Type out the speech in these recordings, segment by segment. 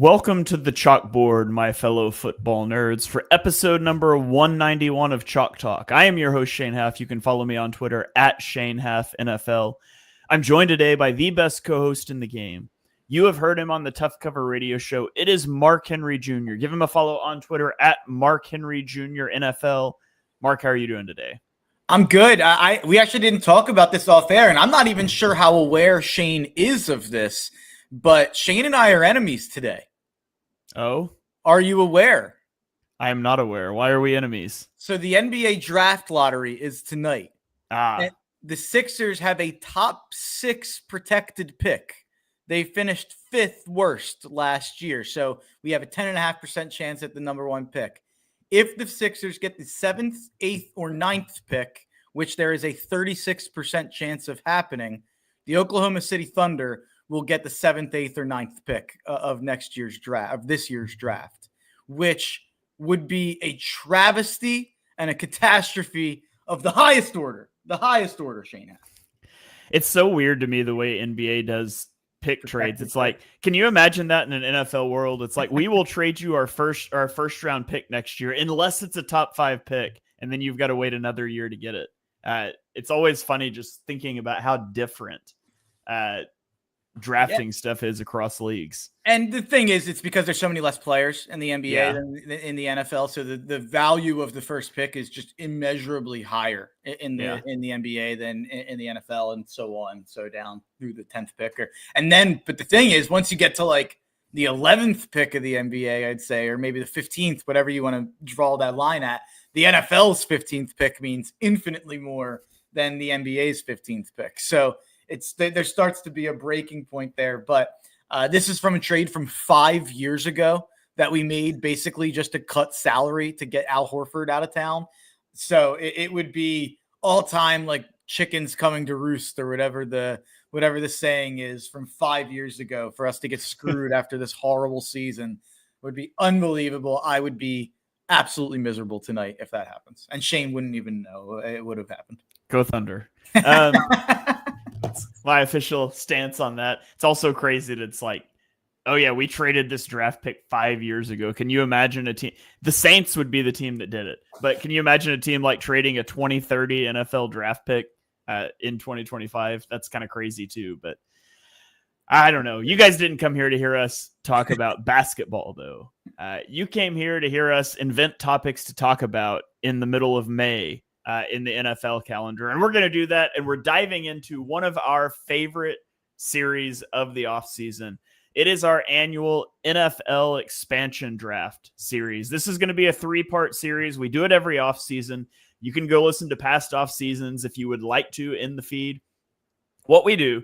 Welcome to the chalkboard, my fellow football nerds, for episode number 191 of Chalk Talk. I am your host, Shane Huff. You can follow me on Twitter at Shane Huff NFL. I'm joined today by the best co-host in the game. You have heard him on the Tough Cover radio show. It is Mark Henry Jr. Give him a follow on Twitter at Mark Henry Jr. NFL. Mark, how are you doing today? I'm good. We actually didn't talk about this off air, and I'm not even sure how aware Shane is of this. But Shane and I are enemies today. Oh? Are you aware? I am not aware. Why are we enemies? So the NBA draft lottery is tonight. And the Sixers have a top 6 protected pick. They finished 5th worst last year. So we have a 10.5% chance at the number 1 pick. If the Sixers get the 7th, 8th, or 9th pick, which there is a 36% chance of happening, the Oklahoma City Thunder will get the 7th, 8th, or 9th pick of this year's draft, which would be a travesty and a catastrophe of the highest order, Shane. It's so weird to me the way NBA does pick trades. It's like, can you imagine that in an NFL world? It's like, we will trade you our first round pick next year, unless it's a top 5 pick, and then you've got to wait another year to get it. It's always funny just thinking about how different drafting stuff is across leagues. And the thing is, it's because there's so many less players in the NBA than in the NFL. So the value of the first pick is just immeasurably higher in the NBA than in the NFL, and so on, so down through the 10th pick. But the thing is, once you get to like the 11th pick of the NBA, I'd say, or maybe the 15th, whatever you want to draw that line at, the NFL's 15th pick means infinitely more than the NBA's 15th pick. So there starts to be a breaking point there. But this is from a trade from 5 years ago that we made basically just to cut salary to get Al Horford out of town. So it would be all time like chickens coming to roost, or whatever the saying is, from 5 years ago, for us to get screwed after this horrible season would be unbelievable. I would be absolutely miserable tonight if that happens. And Shane wouldn't even know it would have happened. Go Thunder. That's my official stance on that. It's also crazy that it's like, oh yeah, we traded this draft pick 5 years ago. Can you imagine a team? The Saints would be the team that did it. But can you imagine a team like trading a 2030 NFL draft pick in 2025? That's kind of crazy too. But I don't know. You guys didn't come here to hear us talk about basketball, though. You came here to hear us invent topics to talk about in the middle of May. In the NFL calendar. And we're going to do that. And we're diving into one of our favorite series of the offseason. It is our annual NFL expansion draft series. This is going to be a 3-part series. We do it every offseason. You can go listen to past off seasons if you would like to in the feed. What we do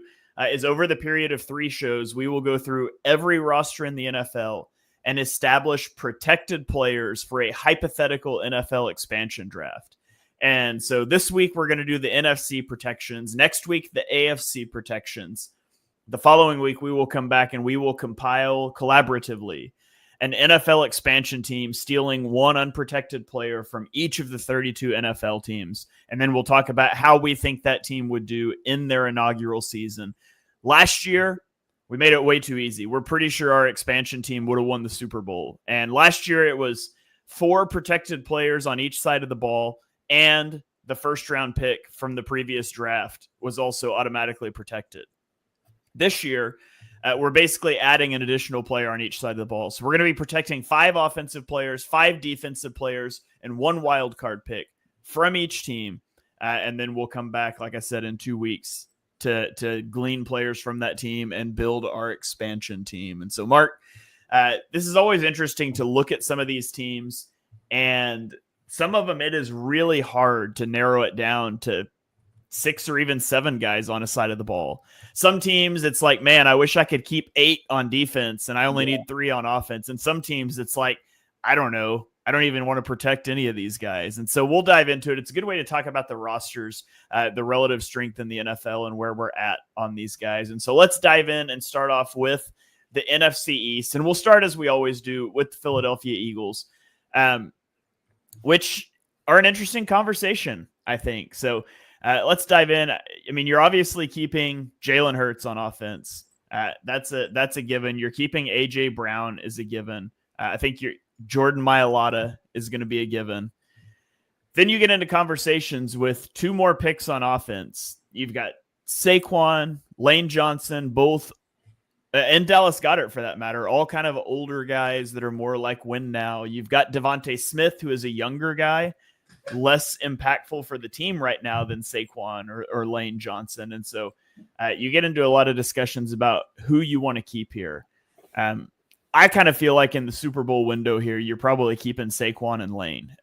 is, over the period of 3 shows, we will go through every roster in the NFL and establish protected players for a hypothetical NFL expansion draft. And so this week we're going to do the NFC protections. Next week, the AFC protections. The following week, we will come back and we will compile collaboratively an NFL expansion team stealing one unprotected player from each of the 32 NFL teams. And then we'll talk about how we think that team would do in their inaugural season. Last year, we made it way too easy. We're pretty sure our expansion team would have won the Super Bowl. And last year, it was 4 protected players on each side of the ball, and the first round pick from the previous draft was also automatically protected. This year, we're basically adding an additional player on each side of the ball. So we're going to be protecting 5 offensive players, 5 defensive players, and 1 wild card pick from each team. And then we'll come back, like I said, in 2 weeks to glean players from that team and build our expansion team. And so, Mark, this is always interesting to look at some of these teams, and some of them, it is really hard to narrow it down to 6 or even 7 guys on a side of the ball. Some teams, it's like, man, I wish I could keep 8 on defense and I only need 3 on offense. And some teams, it's like, I don't know. I don't even want to protect any of these guys. And so we'll dive into it. It's a good way to talk about the rosters, the relative strength in the NFL, and where we're at on these guys. And so let's dive in and start off with the NFC East. And we'll start, as we always do, with the Philadelphia Eagles. Which are an interesting conversation, I think. So let's dive in. I mean, you're obviously keeping Jalen Hurts on offense. That's a given. You're keeping AJ Brown is a given. I think Jordan Mailata is going to be a given. Then you get into conversations with 2 more picks on offense. You've got Saquon, Lane Johnson, both, and Dallas Goedert for that matter, all kind of older guys that are more like win now. You've got Devontae Smith, who is a younger guy, less impactful for the team right now than Saquon or Lane Johnson. And so you get into a lot of discussions about who you want to keep here. I kind of feel like in the Super Bowl window here, you're probably keeping Saquon and Lane.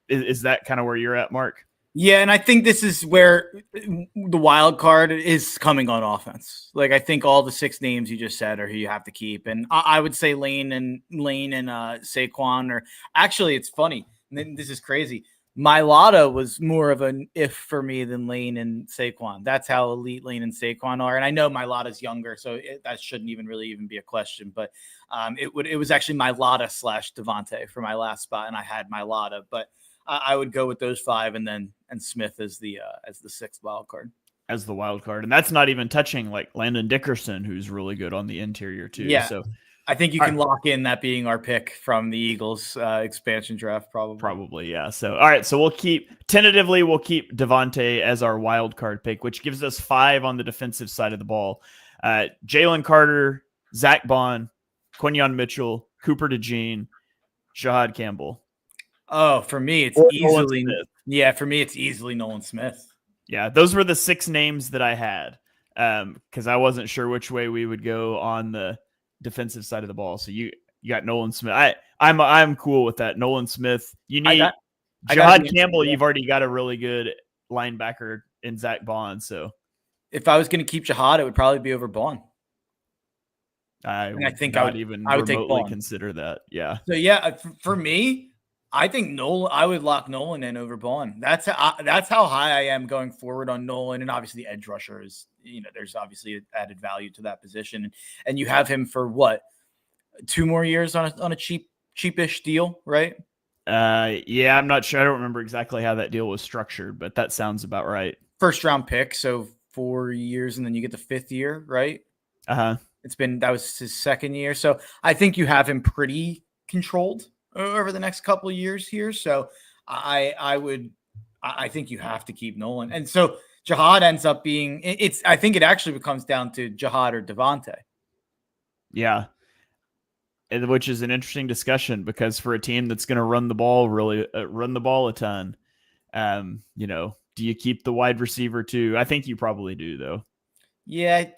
Is that kind of where you're at, Mark? Yeah, and I think this is where the wild card is coming on offense. Like, I think all the 6 names you just said are who you have to keep, and I would say Lane and Saquon. Or actually, it's funny. This is crazy. Mailata was more of an if for me than Lane and Saquon. That's how elite Lane and Saquon are. And I know Mailata's younger, so that shouldn't even be a question. But it was actually Mailata / Devontae for my last spot, and I had Mailata. But I would go with those 5, and Smith as the 6th wild card. As the wild card, and that's not even touching like Landon Dickerson, who's really good on the interior too. Yeah. So I think you can lock in that being our pick from the Eagles expansion draft, probably. Probably, yeah. So, all right. So we'll keep Devontae as our wild card pick, which gives us 5 on the defensive side of the ball. Jalen Carter, Zach Bond, Quinyon Mitchell, Cooper DeJean, Shahad Campbell. Oh, for me, it's easily Nolan Smith. Yeah, those were the 6 names that I had because I wasn't sure which way we would go on the defensive side of the ball. So you got Nolan Smith. I'm cool with that. Nolan Smith. You need Shahad Campbell. You've already got a really good linebacker in Zach Bond. So if I was going to keep Shahad, it would probably be over Bond. I would remotely consider that. Yeah. So yeah, for me, I think I would lock Nolan in over Bond. That's how high I am going forward on Nolan. And obviously the edge rusher is, there's obviously added value to that position. And you have him for what, 2 more years on a cheapish deal, right? Yeah, I'm not sure. I don't remember exactly how that deal was structured, but that sounds about right. 1st round pick. So 4 years, and then you get the 5th year, right? Uh-huh. That was his 2nd year. So I think you have him pretty controlled over the next couple of years here. So I think you have to keep Nolan. And so Jahad ends up being, I think it actually comes down to Jahad or Devontae. Yeah. Which is an interesting discussion because for a team that's going to run the ball a ton, do you keep the wide receiver too? I think you probably do though. Yeah.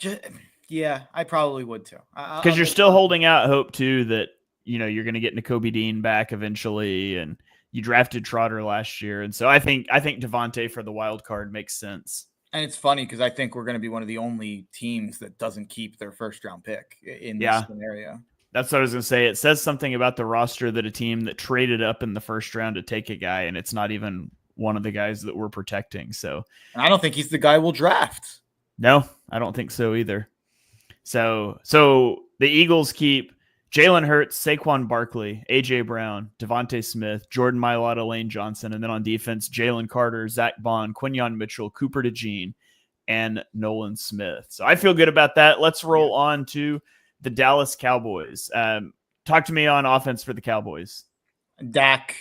I probably would too. Because you're still holding out hope too that, you're going to get Nakobe Dean back eventually, and you drafted Trotter last year. And so I think Devontae for the wild card makes sense. And it's funny because I think we're going to be one of the only teams that doesn't keep their 1st round pick in this scenario. That's what I was going to say. It says something about the roster that a team that traded up in the 1st round to take a guy, and it's not even one of the guys that we're protecting. So and I don't think he's the guy we'll draft. No, I don't think so either. So the Eagles keep Jalen Hurts, Saquon Barkley, AJ Brown, Devontae Smith, Jordan Mailata, Lane Johnson, and then on defense, Jalen Carter, Zach Bond, Quinyon Mitchell, Cooper DeJean, and Nolan Smith. So I feel good about that. Let's roll on to the Dallas Cowboys. Talk to me on offense for the Cowboys. Dak.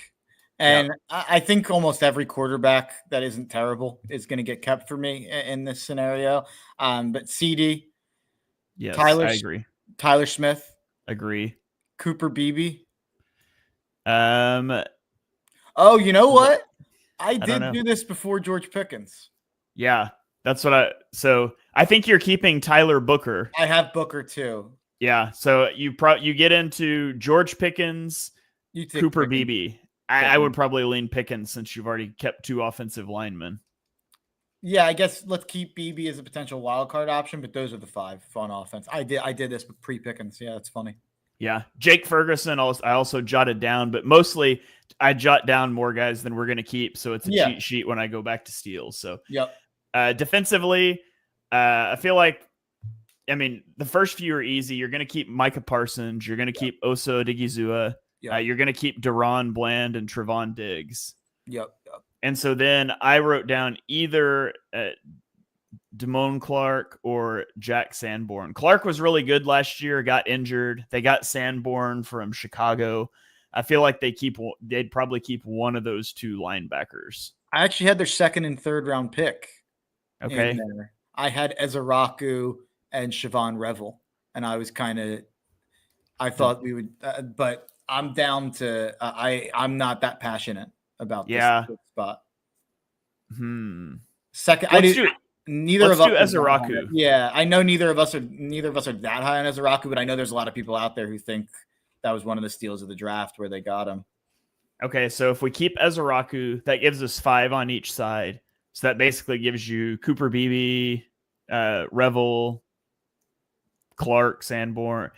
And I think almost every quarterback that isn't terrible is going to get kept for me in this scenario. But CD. Yes, I agree. Tyler Smith. Agree. Cooper Beebe. Oh, you know what? I did do this before George Pickens. Yeah, that's so I think you're keeping Tyler Booker. I have Booker too. Yeah, so you get into George Pickens, Cooper Beebe. I would probably lean Pickens since you've already kept 2 offensive linemen. Yeah, I guess let's keep Beebe as a potential wild card option, but those are the 5 on offense. I did this with pre-Pickens. Yeah, that's funny. Yeah, Jake Ferguson. I also jotted down, but mostly I jot down more guys than we're going to keep, so it's a cheat sheet when I go back to steals. So defensively, I feel like, the first few are easy. You're going to keep Micah Parsons. You're going to keep Osa Odigizua. You're going to keep Deron Bland and Trevon Diggs. Yep. And so then I wrote down either Damone Clark or Jack Sanborn. Clark was really good last year, got injured. They got Sanborn from Chicago. I feel like they'd probably keep one of those two linebackers. I actually had their second and third round pick. Okay. I had Ezeraku and Siobhan Revel, and I was I thought we would, but I'm down to, I'm not that passionate about this spot. Second, neither of us do Ezeraku. Yeah, I know neither of us are that high on Ezeraku, but I know there's a lot of people out there who think that was one of the steals of the draft where they got him. Okay, so if we keep Ezeraku, that gives us 5 on each side. So that basically gives you Cooper Beebe, Revel, Clark, Sanborn.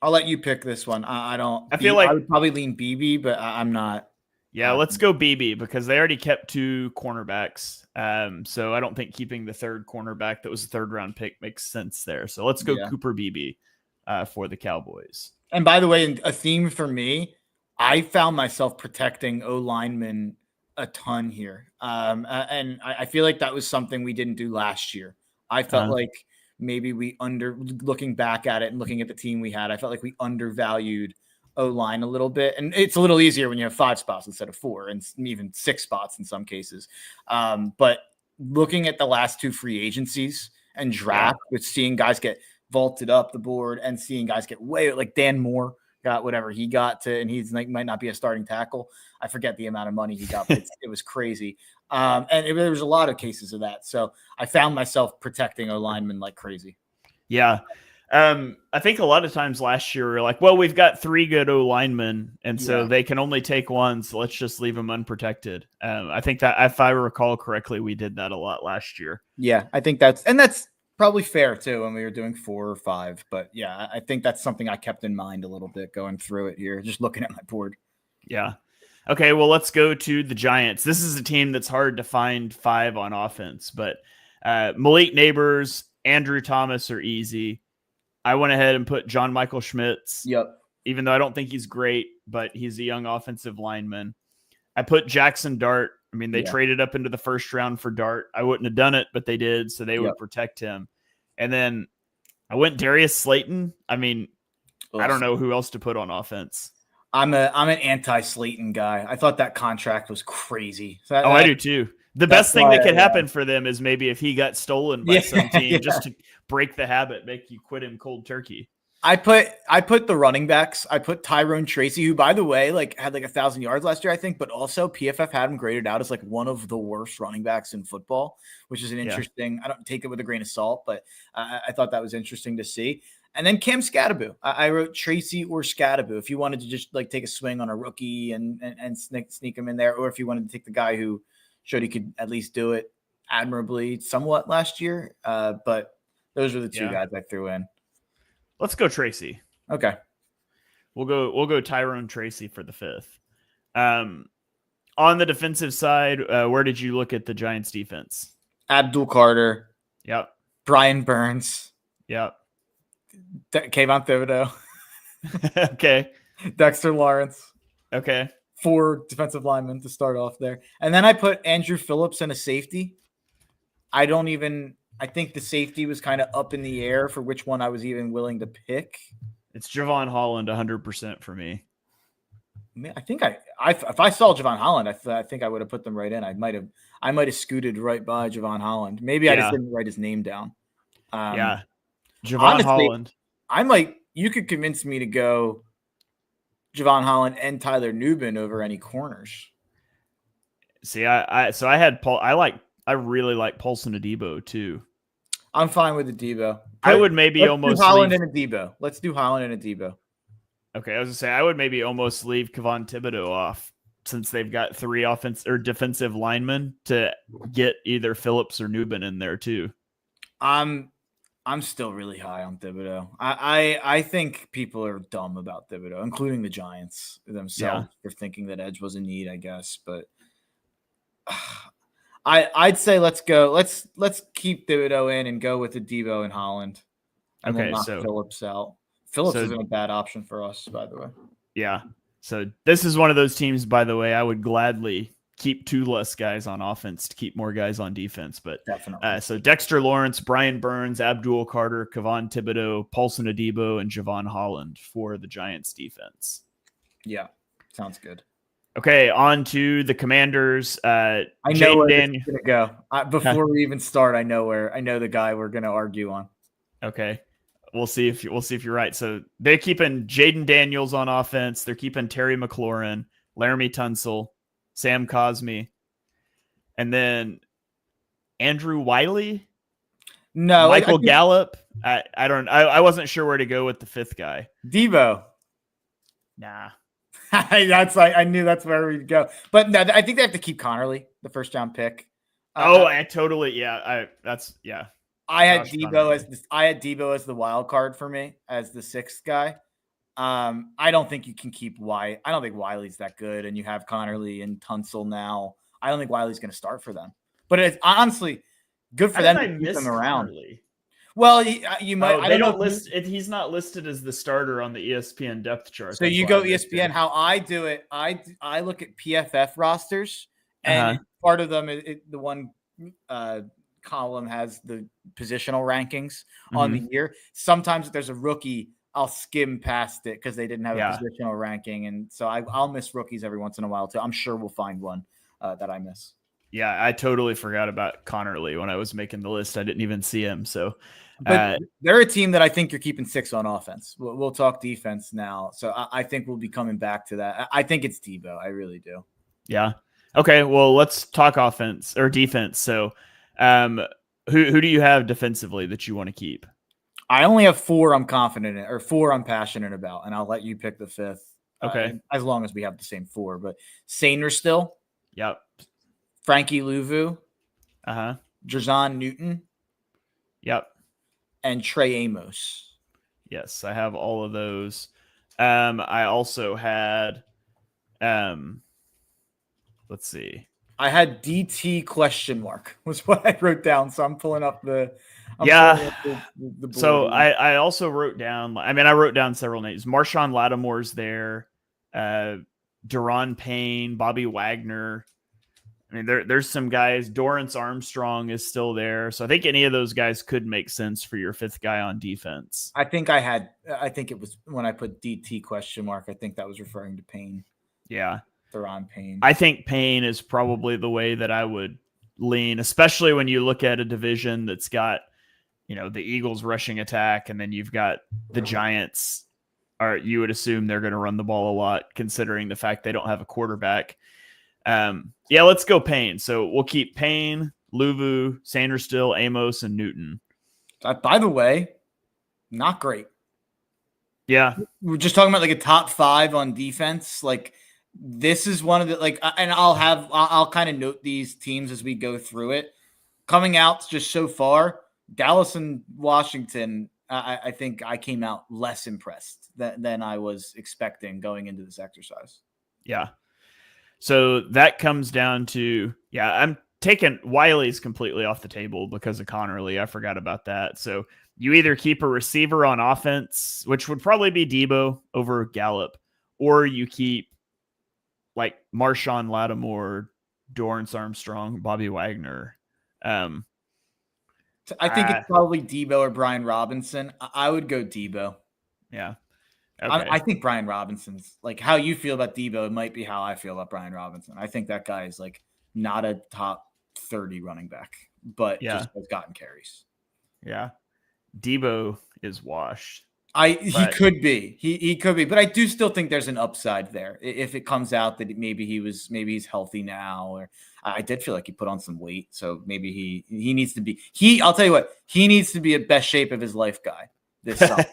I'll let you pick this one. I feel like I would probably lean Beebe, but I'm not. Yeah, let's go Beebe because they already kept 2 cornerbacks. So I don't think keeping the third cornerback that was a third round pick makes sense there. So let's go Cooper Beebe for the Cowboys. And by the way, a theme for me, I found myself protecting O-linemen a ton here. And I feel like that was something we didn't do last year. I felt like maybe looking back at it and looking at the team we had, I felt like we undervalued O-line a little bit. And it's a little easier when you have 5 spots instead of 4 and even 6 spots in some cases. But looking at the last 2 free agencies and draft with seeing guys get vaulted up the board and seeing guys get way, like Dan Moore got whatever he got to, and he's like, might not be a starting tackle. I forget the amount of money he got, but it was crazy. And there was a lot of cases of that. So I found myself protecting O-linemen like crazy. Yeah. I think a lot of times last year we were like, well, we've got 3 good O-linemen, and so they can only take 1, so let's just leave them unprotected. I think that if I recall correctly, we did that a lot last year. Yeah, I think that's probably fair too when we were doing 4 or 5. But yeah, I think that's something I kept in mind a little bit going through it here, just looking at my board. Yeah. Okay, well, let's go to the Giants. This is a team that's hard to find 5 on offense, but Malik Neighbors, Andrew Thomas are easy. I went ahead and put John Michael Schmitz. Yep. Even though I don't think he's great, but he's a young offensive lineman. I put Jackson Dart. I mean, they traded up into the first round for Dart. I wouldn't have done it, but they did, so they would protect him. And then I went Darius Slayton. I mean, I don't know who else to put on offense. I'm an anti-Slayton guy. I thought that contract was crazy. So I do too. The best thing that could happen for them is maybe if he got stolen by some team just to break the habit, make you quit him cold turkey. I put the running backs. I put Tyrone Tracy, who, by the way, had 1,000 yards last year, I think, but also PFF had him graded out as like one of the worst running backs in football, which is an interesting. I don't take it with a grain of salt, but I thought that was interesting to see. And then Cam Skattebo. I wrote Tracy or Skattebo if you wanted to just like take a swing on a rookie and sneak him in there, or if you wanted to take the guy who showed he could at least do it admirably somewhat last year. But those were the 2 guys I threw in. Let's go Tracy. Okay. We'll go Tyrone Tracy for the 5th. On the defensive side, where did you look at the Giants defense? Abdul Carter. Yep. Brian Burns. Yep. Kayvon Thibodeau. Okay. Dexter Lawrence. Okay. 4 defensive linemen to start off there. And then I put Andrew Phillips in a safety. I think the safety was kind of up in the air for which one I was even willing to pick. It's Javon Holland 100% for me. I think if I saw Javon Holland, I think I would have put them right in. I might have scooted right by Javon Holland. Maybe I just didn't write his name down. Javon honestly, Holland. You could convince me to go Javon Holland and Tyler Nubin over any corners. See, I had Paul. I really like Paulson Adebo too. I'm fine with Adebo. I would maybe almost do Holland and Adebo. Let's do Holland and Adebo. Okay, I was gonna say I would maybe almost leave Kayvon Thibodeau off since they've got 3 offense or defensive linemen to get either Phillips or Nubin in there too. I'm still really high on Thibodeau. I think people are dumb about Thibodeau, including the Giants themselves for thinking that edge was a need, I guess. But I'd say let's go. Let's keep Thibodeau in and go with Adebo and Holland. And we'll knock Phillips out. Phillips isn't a bad option for us, by the way. Yeah. So this is one of those teams, by the way, I would gladly keep 2 less guys on offense to keep more guys on defense. But definitely. So Dexter Lawrence, Brian Burns, Abdul Carter, Kevon Thibodeau, Paulson Adebo, and Javon Holland for the Giants defense. Yeah, sounds good. Okay, on to the Commanders. I know where it's going to go. Before we even start, I know the guy we're going to argue on. Okay. We'll see if you're right. So they're keeping Jaden Daniels on offense. They're keeping Terry McLaurin, Laramie Tunsil, Sam Cosmi, and then Andrew Wiley. No, Michael Gallup. I wasn't sure where to go with the 5th guy. Debo. Nah. I knew that's where we'd go. But no, I think they have to keep Connerly, the 1st-round pick. I totally. Yeah. I had Debo as the wild card for me as the 6th guy. I don't think you can keep Wiley. I don't think Wiley's that good, and you have Connerly and Tunsil now. I don't think Wiley's going to start for them. But it's honestly good for them to keep them around. Connerly. Well, you might. They don't list. He's not listed as the starter on the ESPN depth chart. So you go ESPN. How I do it, I look at PFF rosters, and part of them, the one column has the positional rankings on the year. Sometimes if there's a rookie, I'll skim past it because they didn't have a positional ranking, and so I'll miss rookies every once in a while too. I'm sure we'll find one that I miss. Yeah, I totally forgot about Connerly when I was making the list. I didn't even see him. So, but they're a team that I think you're keeping 6 on offense. We'll talk defense now. So I think we'll be coming back to that. I think it's Debo. I really do. Yeah. Okay. Well, let's talk offense or defense. So, who do you have defensively that you want to keep? I only have 4 I'm confident in, or 4 I'm passionate about, and I'll let you pick the 5th. Okay. As long as we have the same 4. But Sainristil. Yep. Frankie Louvu. Jerzon Newton. Yep. And Trey Amos. Yes, I have all of those. I also had let's see. I had DT ? Was what I wrote down. So I'm pulling up the board. So I also wrote down, I wrote down several names. Marshawn Lattimore's there, Daron Payne, Bobby Wagner. I mean, there's some guys. Dorrance Armstrong is still there. So I think any of those guys could make sense for your 5th guy on defense. I think it was when I put DT ? I think that was referring to Payne. Yeah. Daron Payne. I think Payne is probably the way that I would lean, especially when you look at a division that's got, the Eagles rushing attack, and then you've got the Giants. You would assume they're going to run the ball a lot, considering the fact they don't have a quarterback. Let's go Payne. So we'll keep Payne, Louvu, Sainristil, Amos, and Newton. By the way, not great. Yeah. We're just talking about like a top 5 on defense. Like, this is one of the, and I'll kind of note these teams as we go through it. Coming out just so far, Dallas and Washington, I think I came out less impressed than I was expecting going into this exercise. Yeah. So that comes down to, I'm taking Wiley's completely off the table because of Connerly. I forgot about that. So you either keep a receiver on offense, which would probably be Debo over Gallup, or you keep like Marshawn Lattimore, Dorrance Armstrong, Bobby Wagner. I think it's probably Debo or Brian Robinson. I would go Debo. Yeah. Okay. I think Brian Robinson's like, how you feel about Debo, it might be how I feel about Brian Robinson. I think that guy is like not a top 30 running back, but just has gotten carries. Yeah. Debo is washed. He could be. He could be, but I do still think there's an upside there. If it comes out that maybe he's healthy now, or I did feel like he put on some weight, so maybe he needs to be. I'll tell you what, he needs to be a best shape of his life guy this summer.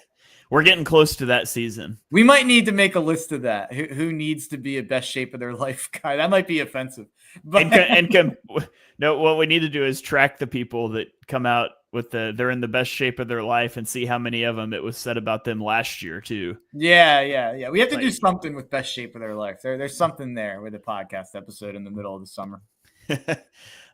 We're getting close to that season. We might need to make a list of that. Who needs to be a best shape of their life guy? That might be offensive. But no, what we need to do is track the people that come out with they're in the best shape of their life and see how many of them it was said about them last year too. Yeah. We have to do something with best shape of their life. There's something there with a podcast episode in the middle of the summer.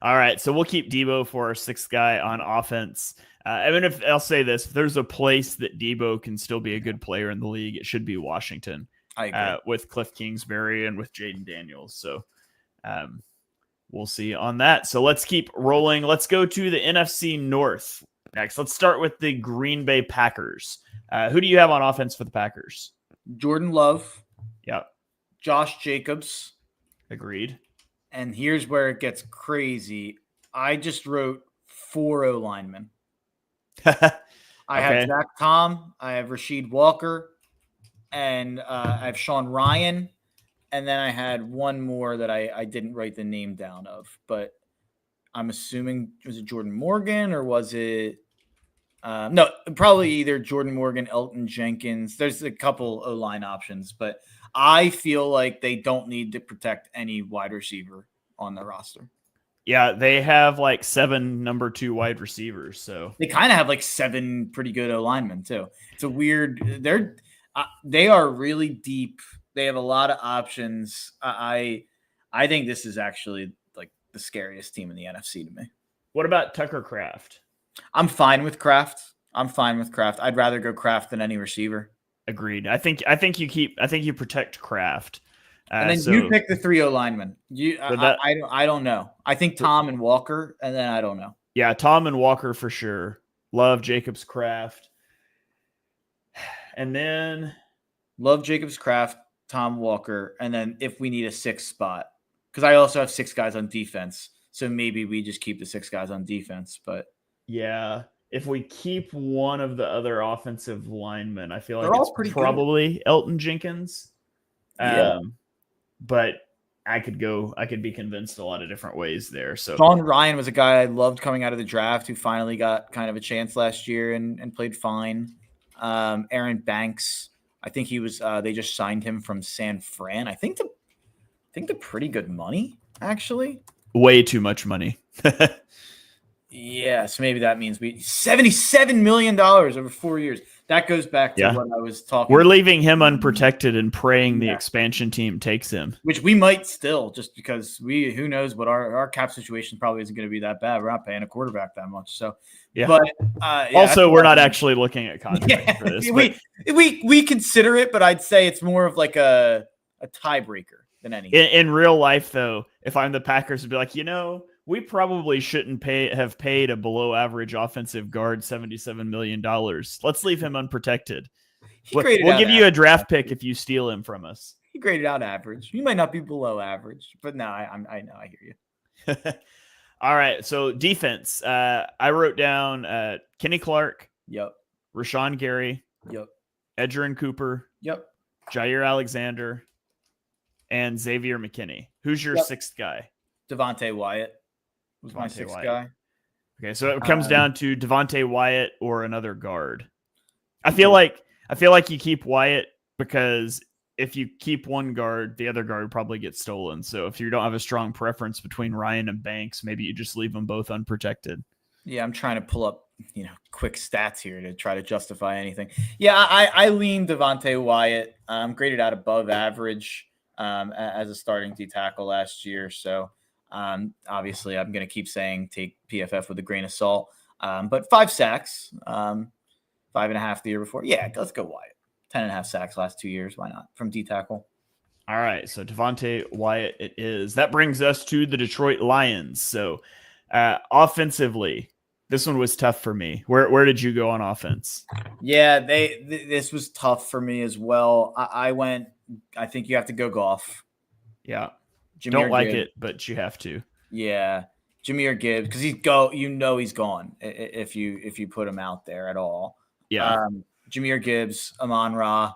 All right. So we'll keep Debo for our 6th guy on offense. If I'll say this, if there's a place that Debo can still be a good player in the league, it should be Washington. I agree. With Cliff Kingsbury and with Jaden Daniels. So we'll see on that. So let's keep rolling. Let's go to the NFC North next. Let's start with the Green Bay Packers. Who do you have on offense for the Packers? Jordan Love. Yep. Josh Jacobs. Agreed. And here's where it gets crazy. I just wrote 4 O linemen. I have Zach Tom, I have Rasheed Walker, and I have Sean Ryan. And then I had one more that I didn't write the name down of, but I'm assuming, was it Jordan Morgan or was it no, probably either Jordan Morgan, Elton Jenkins. There's a couple O-line options, but I feel like they don't need to protect any wide receiver on their roster. Yeah, they have like 7 number 2 wide receivers, so they kind of have like 7 pretty good O-linemen too. It's a weird. They are really deep. They have a lot of options. I think this is actually like the scariest team in the NFC to me. What about Tucker Kraft? I'm fine with Kraft. I'd rather go Kraft than any receiver. Agreed. I think you protect Kraft. And then you pick the 3 O-linemen. I don't know. I think Tom and Walker, and then I don't know. Yeah, Tom and Walker for sure. Love Jacobs Kraft. And then Love Jacobs Kraft, Tom Walker, and then if we need a 6th spot, because I also have 6 guys on defense, so maybe we just keep the 6 guys on defense. But yeah, if we keep one of the other offensive linemen, I feel like it's probably good. Elton Jenkins. Yeah. But I could be convinced a lot of different ways there. So Sean Ryan was a guy I loved coming out of the draft who finally got kind of a chance last year and played fine. Aaron Banks, I think he was. They just signed him from San Fran. I think they're pretty good money, actually. Way too much money. Yeah, so maybe that means $77 million over 4 years. That goes back to what I was talking We're about. leaving him unprotected and praying the expansion team takes him. Which we might still, just because who knows what our cap situation probably isn't going to be that bad. We're not paying a quarterback that much. So, yeah. But also, we're not actually looking at contracts for this. We consider it, but I'd say it's more of like a tiebreaker than anything. In real life, though, if I'm the Packers, would be like, we probably shouldn't have paid a below average offensive guard $77 million. Let's leave him unprotected. We'll give you a draft pick if you steal him from us. He graded out average. You might not be below average, but no, I know. I hear you. All right. So defense, I wrote down Kenny Clark. Yep. Rashawn Gary. Yep. Edgerrin Cooper. Yep. Jair Alexander. And Xavier McKinney. Who's your 6th guy? Devontae Wyatt was my 6th guy. Okay, so it comes down to Devontae Wyatt or another guard. I feel like you keep Wyatt because if you keep one guard, the other guard probably gets stolen. So if you don't have a strong preference between Ryan and Banks, maybe you just leave them both unprotected. Yeah, I'm trying to pull up, quick stats here to try to justify anything. Yeah, I lean Devontae Wyatt. Graded out above average as a starting D tackle last year. So obviously I'm going to keep saying take PFF with a grain of salt. But 5 sacks, 5.5 the year before. Yeah, let's go Wyatt. 10.5 sacks last 2 years. Why not? From D tackle. All right. So Devontae Wyatt it is. That brings us to the Detroit Lions. So offensively, this one was tough for me. Where did you go on offense? Yeah, this was tough for me as well. I think you have to go Goff. Yeah. Jahmyr Don't like Gibbs. it, but you have to. Yeah. Jahmyr Gibbs, because he's gone if you put him out there at all. Yeah. Jahmyr Gibbs, Amon-Ra,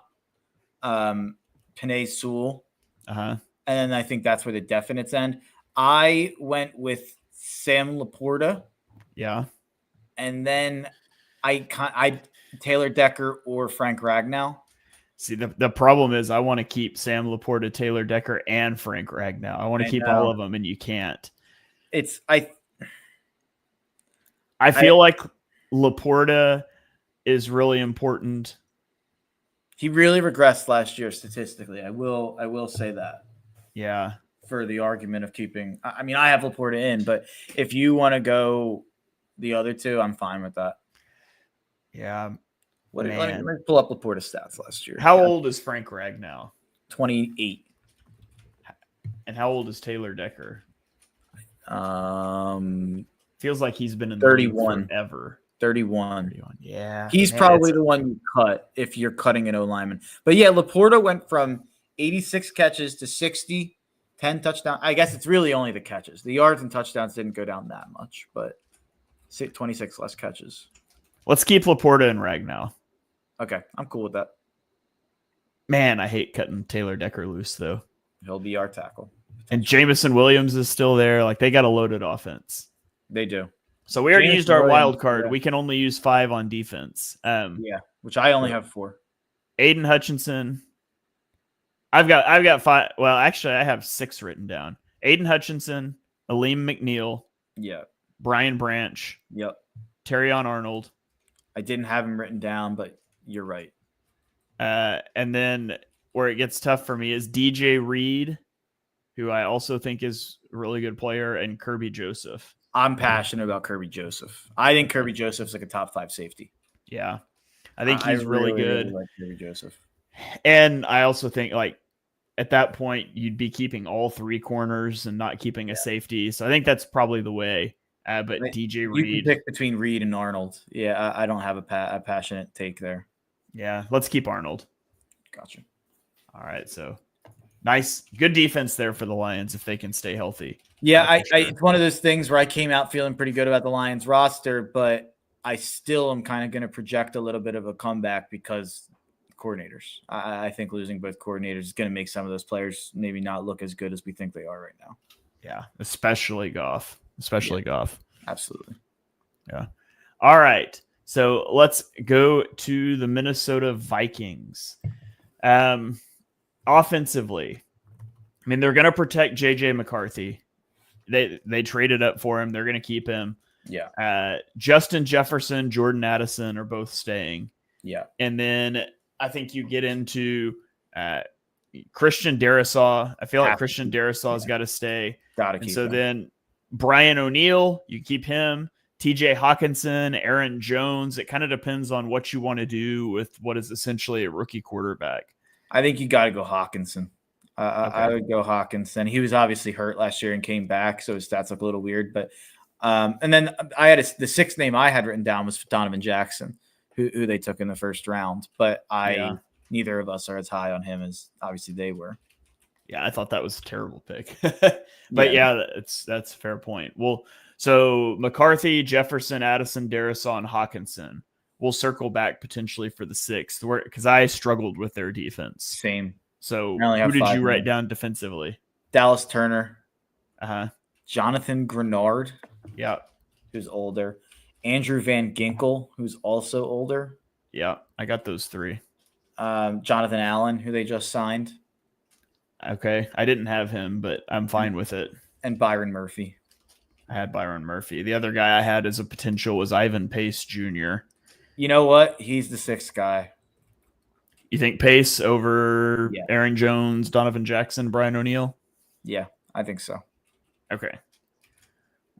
Penei Sewell. Uh-huh. And then I think that's where the definites end. I went with Sam Laporta. Yeah. And then I Taylor Decker or Frank Ragnow. See, the problem is I want to keep Sam Laporta, Taylor Decker, and Frank Ragnow. I want to keep all of them, and you can't. I feel like Laporta is really important. He really regressed last year statistically. I will say that. Yeah. For the argument of keeping, I mean, I have Laporta in, but if you want to go the other two, I'm fine with that. Yeah. Let me pull up Laporta's stats last year. How old is Frank Ragnow? 28. And how old is Taylor Decker? I Feels like he's been in the 31 league forever. 31. Yeah. He's probably the one you cut if you're cutting an O-lineman. But yeah, Laporta went from 86 catches to 60, 10 touchdowns. I guess it's really only the catches. The yards and touchdowns didn't go down that much, but 26 less catches. Let's keep Laporta and Ragnow. Okay, I'm cool with that. Man, I hate cutting Taylor Decker loose, though. He'll be our tackle. And Jameson Williams is still there. Like, they got a loaded offense. They do. So we already used our wild card. Yeah. We can only use 5 on defense. Which I only have 4. Aiden Hutchinson. I've got 5. Well, actually, I have 6 written down. Aiden Hutchinson, Aleem McNeil. Yeah. Brian Branch. Yep. Terrion Arnold. I didn't have him written down, but you're right. And then where it gets tough for me is DJ Reed, who I also think is a really good player, and Kirby Joseph. I'm passionate about Kirby Joseph. I think Kirby Joseph's like a top 5 safety. Yeah. I think he's really good. Really like Kirby Joseph. And I also think, like, at that point, you'd be keeping all 3 corners and not keeping a safety. So I think that's probably the way. But DJ Reed. You can pick between Reed and Arnold. Yeah, I don't have a passionate take there. Yeah, let's keep Arnold. Gotcha. All right, so nice. Good defense there for the Lions if they can stay healthy. Yeah, it's one of those things where I came out feeling pretty good about the Lions roster, but I still am kind of going to project a little bit of a comeback because coordinators. I think losing both coordinators is going to make some of those players maybe not look as good as we think they are right now. Yeah, especially Goff. Goff. Absolutely. Yeah. All right. So let's go to the Minnesota Vikings. Offensively, I mean, they're going to protect JJ McCarthy. They traded up for him. They're going to keep him. Yeah. Justin Jefferson, Jordan Addison are both staying. Yeah. And then I think you get into Christian Darrisaw. I feel like Christian Darrisaw's got to stay. Got to keep him. Then Brian O'Neill, you keep him. TJ Hawkinson, Aaron Jones. It kind of depends on what you want to do with what is essentially a rookie quarterback. I think you got to go Hawkinson. Okay. I would go Hawkinson. He was obviously hurt last year and came back, so his stats look a little weird. But and then I had the 6th name I had written down was Donovan Jackson, who they took in the first round. But neither of us are as high on him as obviously they were. Yeah, I thought that was a terrible pick. But that's a fair point. Well, so McCarthy, Jefferson, Addison, Darrisaw, and Hawkinson. We'll circle back potentially for the 6th because I struggled with their defense. Same. So who did you write down defensively? Dallas Turner. Jonathan Grenard. Yeah. Who's older. Andrew Van Ginkel, who's also older. Yeah, I got those 3. Jonathan Allen, who they just signed. Okay. I didn't have him, but I'm fine with it. And Byron Murphy. I had Byron Murphy. The other guy I had as a potential was Ivan Pace Jr. You know what? He's the 6th guy. You think Pace over Aaron Jones, Donovan Jackson, Brian O'Neill? Yeah, I think so. Okay.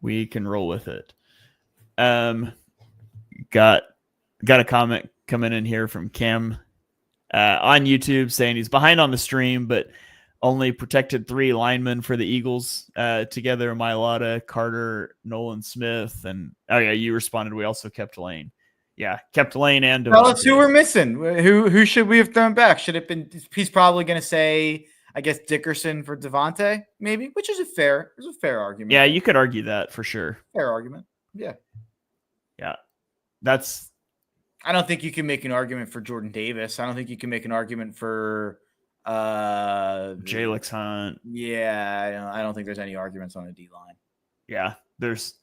We can roll with it. Got a comment coming in here from Cam on YouTube saying he's behind on the stream, but only protected 3 linemen for the Eagles together. Mailata, Carter, Nolan Smith. And you responded. We also kept Lane. Yeah, kept Lane and Devontae. Tell us who we're missing. Who should we have thrown back? Should it been? He's probably going to say, I guess, Dickerson for Devontae, maybe, which is a fair argument. Yeah, you could argue that for sure. Fair argument. Yeah. I don't think you can make an argument for Jordan Davis. I don't think you can make an argument for Jalix Hunt. Yeah, I don't think there's any arguments on the D line. Yeah, there's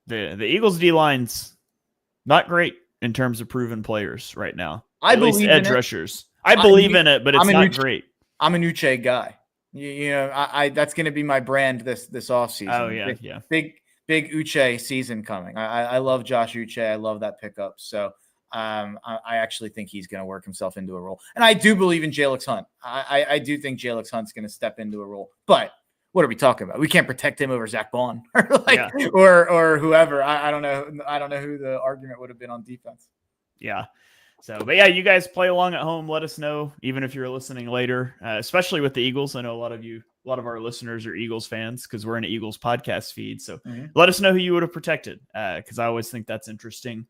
the Eagles D line's not great in terms of proven players right now. I believe edge rushers. I believe in it, but it's not great. I'm a Uche guy. You know, I that's going to be my brand this offseason. Oh yeah, big Uche season coming. I love Josh Uche. I love that pickup. So I actually think he's going to work himself into a role, and I do believe in Jalix Hunt. I do think Jalix Hunt's going to step into a role, but what are we talking about? We can't protect him over Zach Bond or whoever. I don't know. I don't know who the argument would have been on defense. Yeah. So, but yeah, you guys play along at home. Let us know, even if you're listening later, especially with the Eagles. I know a lot of our listeners are Eagles fans because we're in an Eagles podcast feed. So let us know who you would have protected, because I always think that's interesting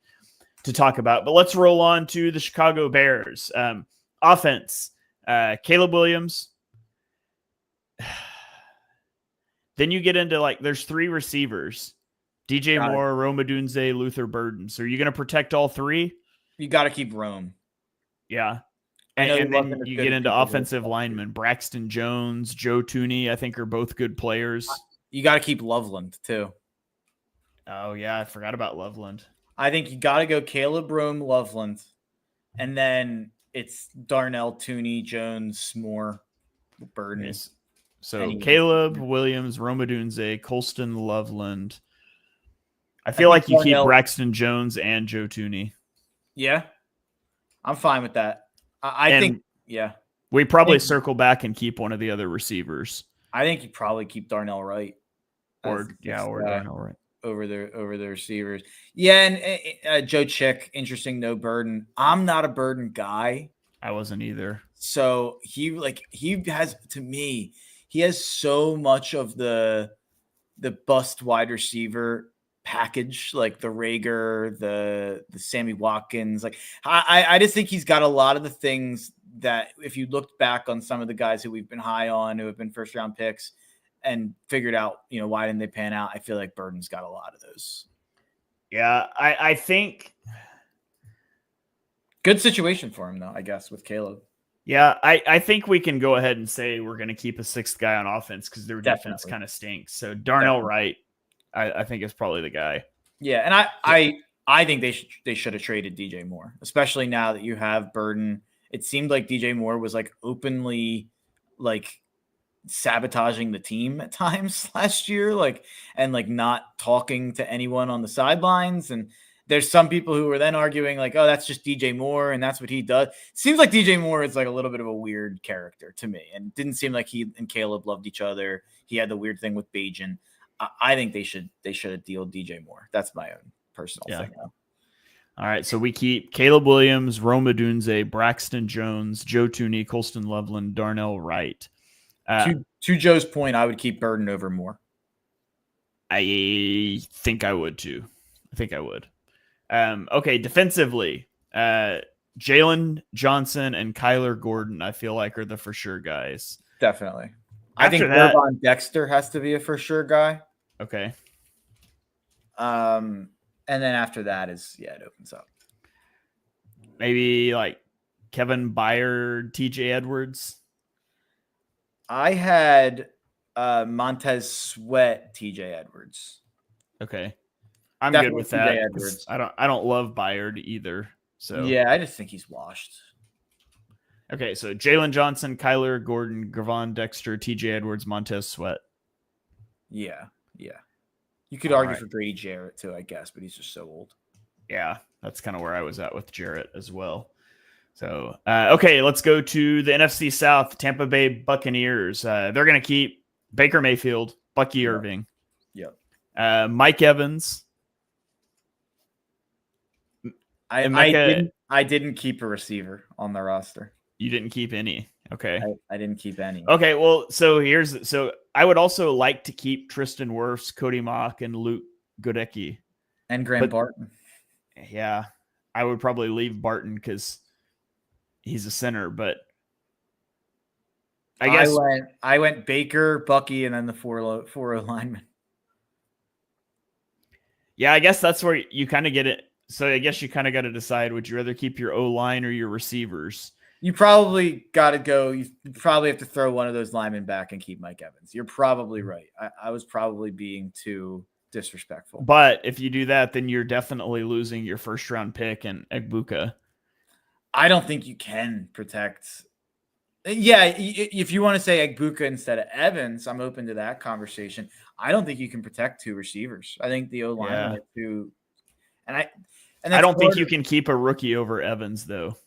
to talk about. But let's roll on to the Chicago Bears. Offense, Caleb Williams. Then you get into there's 3 receivers: DJ Moore, Rome Odunze, Luther Burden. So are you going to protect all 3? You got to keep Rome. Yeah. And then you get into offensive linemen. Braxton Jones, Joe Tooney, I think are both good players. You got to keep Loveland too. Oh, yeah. I forgot about Loveland. I think you got to go Caleb, Rome, Loveland. And then it's Darnell, Tooney, Jones, Moore, Burden. Yes. So Caleb, Williams, Rome Odunze, Colston, Loveland. I feel like you keep Braxton Jones and Joe Tooney. Yeah, I'm fine with that. I think, yeah. We probably circle back and keep one of the other receivers. I think you probably keep Darnell Wright. Or Darnell Wright. Over the receivers. Yeah, and Joe Chick, interesting, no Burden. I'm not a Burden guy. I wasn't either. So he has, to me, he has so much of the bust wide receiver package, like the Rager, the Sammy Watkins. Like I just think he's got a lot of the things that, if you looked back on some of the guys who we've been high on, who have been first round picks and figured out, why didn't they pan out? I feel like Burden's got a lot of those. Yeah, I think good situation for him though, I guess, with Caleb. Yeah, I think we can go ahead and say we're going to keep a 6th guy on offense because their defense kind of stinks. So Darnell Wright, I think is probably the guy. Yeah, and I think they should have traded DJ Moore, especially now that you have Burden. It seemed like DJ Moore was openly sabotaging the team at times last year, and not talking to anyone on the sidelines. And there's some people who were then arguing oh, that's just DJ Moore and that's what he does. It seems like DJ Moore is a little bit of a weird character to me, and it didn't seem like he and Caleb loved each other. He had the weird thing with Bajan. I think they should have dealt DJ Moore. That's my own personal thing. Though. All right, so we keep Caleb Williams, Rome Odunze, Braxton Jones, Joe Tooney, Colston Loveland, Darnell Wright. To Joe's point, I would keep Burden over Moore. I think I would too. Okay, defensively, Jalen Johnson and Kyler Gordon, I feel like, are the for sure guys. Definitely. I think Gervon Dexter has to be a for sure guy. Okay. And then after that it opens up. Maybe Kevin Byard, TJ Edwards. I had Montez Sweat, TJ Edwards. Okay. I'm Definitely good with that. Edwards. I don't love Byard either. So yeah, I just think he's washed. Okay, so Jalen Johnson, Kyler Gordon, Gervon Dexter, TJ Edwards, Montez Sweat. Yeah. You could argue for Grady Jarrett too, I guess, but he's just so old. Yeah, that's kind of where I was at with Jarrett as well. So, okay, let's go to the NFC South, Tampa Bay Buccaneers. They're going to keep Baker Mayfield, Bucky Irving. Yep. Mike Evans. I didn't keep a receiver on the roster. You didn't keep any. Okay. I didn't keep any. Okay, well, so I would also like to keep Tristan Wirfs, Cody Mock, and Luke Godecki. And Graham Barton. Yeah. I would probably leave Barton because he's a center, but I guess I went Baker, Bucky, and then the four linemen. Yeah, I guess that's where you kind of get it. So I guess you kind of got to decide, would you rather keep your O-line or your receivers? You probably got to go. You probably have to throw one of those linemen back and keep Mike Evans. You're probably right. I was probably being too disrespectful. But if you do that, then you're definitely losing your first round pick and Egbuka. I don't think you can protect. Yeah, if you want to say Egbuka instead of Evans, I'm open to that conversation. I don't think you can protect 2 receivers. I think the O-line are too. And I don't think you can keep a rookie over Evans, though.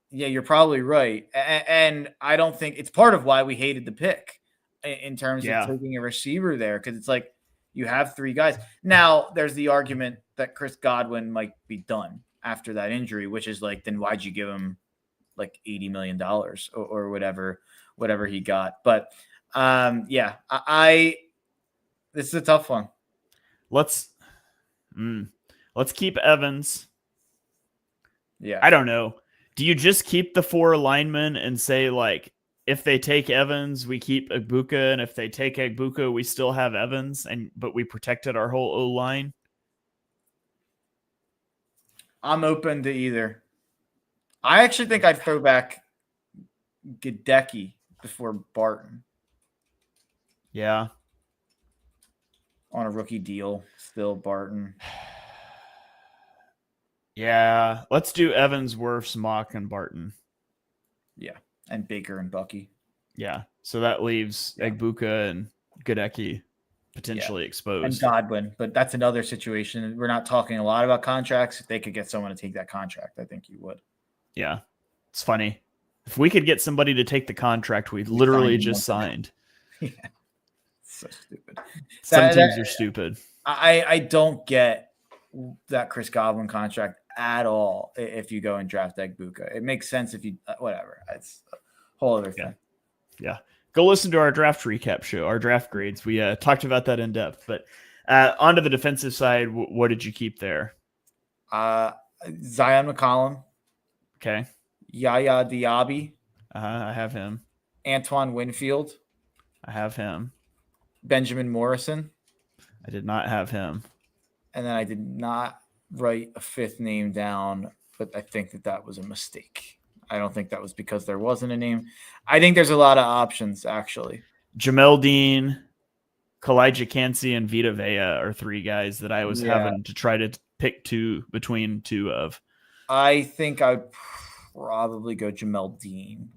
Yeah, you're probably right. And I don't think it's part of why we hated the pick in terms of taking a receiver there, because it's you have 3 guys. Now, there's the argument that Chris Godwin might be done. after that injury, which is like, then why'd you give him like $80 million or whatever he got? But yeah, this is a tough one. Let's keep Evans. Yeah. I don't know. Do you just keep the 4 linemen and say, like, if they take Evans, we keep Egbuka, and if they take Egbuka, we still have Evans, but we protected our whole O-line? I'm open to either. I actually think I'd throw back Gadecki before Barton. Yeah. On a rookie deal, still Barton. Yeah. Let's do Evans, Wirfs, Mock, and Barton. Yeah. And Baker and Bucky. Yeah. So that leaves Egbuka and Gadecki potentially exposed. And Godwin. But that's another situation. We're not talking a lot about contracts. If they could get someone to take that contract, I think you would. Yeah. It's funny. If we could get somebody to take the contract we literally just signed. Yeah. So stupid. Some teams are stupid. I don't get that Chris Godwin contract at all if you go and draft Egbuka. It makes sense if you whatever. It's a whole other thing. Yeah. Go listen to our draft recap show, our draft grades. We talked about that in depth. But onto the defensive side, what did you keep there? Zion McCollum. Okay. Yaya Diaby. I have him. Antoine Winfield. I have him. Benjamin Morrison. I did not have him. And then I did not write a 5th name down, but I think that was a mistake. I don't think that was because there wasn't a name. I think there's a lot of options, actually. Jamel Dean, Kalijah Kancey, and Vita Vea are 3 guys that I was having to try to pick between 2 of. I think I'd probably go Jamel Dean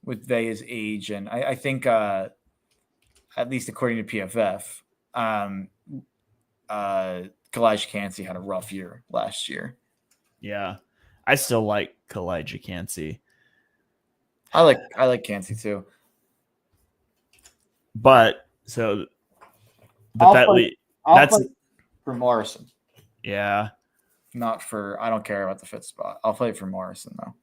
with Vea's age. And I think, at least according to PFF, Kalijah Kancey had a rough year last year. Yeah. I still like Kalijah Kancey. I like Kancey too. But that's for Morrison. Yeah. Not for, I don't care about the 5th spot. I'll play for Morrison though.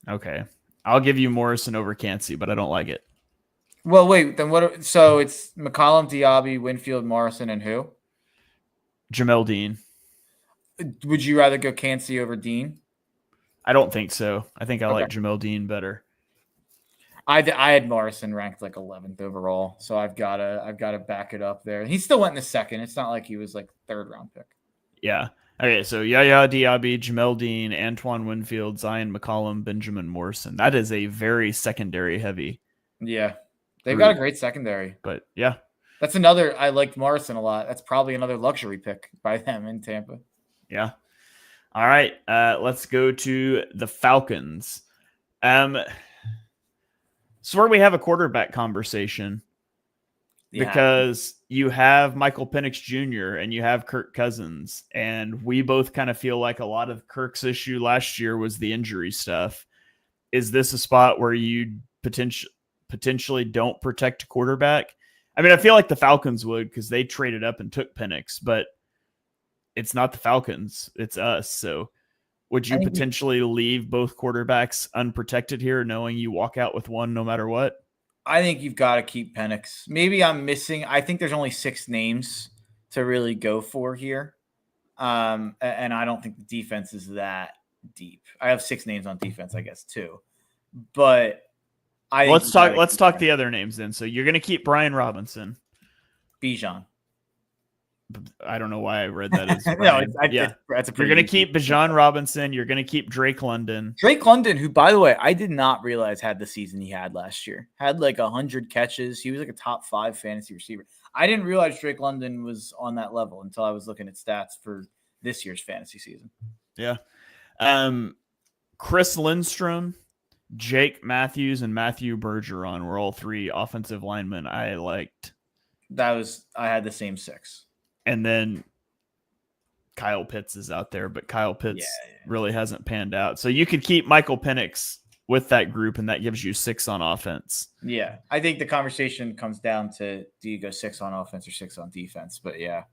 Okay. I'll give you Morrison over Kancey, but I don't like it. Well, wait, then what? So it's McCollum, Diaby, Winfield, Morrison, and who? Jamel Dean. Would you rather go Kancey over Dean? I don't think so. I think I like Jamel Dean better. I had Morrison ranked like 11th overall, so I've got to back it up there. He still went in the 2nd. It's not like he was like 3rd round pick. Yeah. Okay, so Yaya Diaby, Jamel Dean, Antoine Winfield, Zion McCollum, Benjamin Morrison. That is a very secondary heavy. Yeah. They've got a great secondary. But yeah. That's another, I liked Morrison a lot. That's probably another luxury pick by them in Tampa. Yeah. All right. Let's go to the Falcons. So where we have a quarterback conversation because you have Michael Penix Jr. and you have Kirk Cousins. And we both kind of feel like a lot of Kirk's issue last year was the injury stuff. Is this a spot where you potentially don't protect a quarterback? I mean, I feel like the Falcons would because they traded up and took Penix, but it's not the Falcons. It's us. So would you potentially leave both quarterbacks unprotected here, knowing you walk out with one no matter what? I think you've got to keep Penix. Maybe I'm missing. I think there's only 6 names to really go for here. And I don't think the defense is that deep. I have 6 names on defense, I guess, too. But let's talk the other names then. So you're going to keep Brian Robinson. Bijan. I don't know why I read that as Brian. That's a you're going to keep Bijan Robinson. You're going to keep Drake London. Drake London, who, by the way, I did not realize had the season he had last year. Had like 100 catches. He was like a top 5 fantasy receiver. I didn't realize Drake London was on that level until I was looking at stats for this year's fantasy season. Yeah. Chris Lindstrom, Jake Matthews, and Matthew Bergeron were all 3 offensive linemen I liked. I had the same 6. And then Kyle Pitts is out there, but Kyle Pitts really hasn't panned out. So you could keep Michael Penix with that group, and that gives you 6 on offense. Yeah. I think the conversation comes down to, do you go 6 on offense or 6 on defense? But yeah.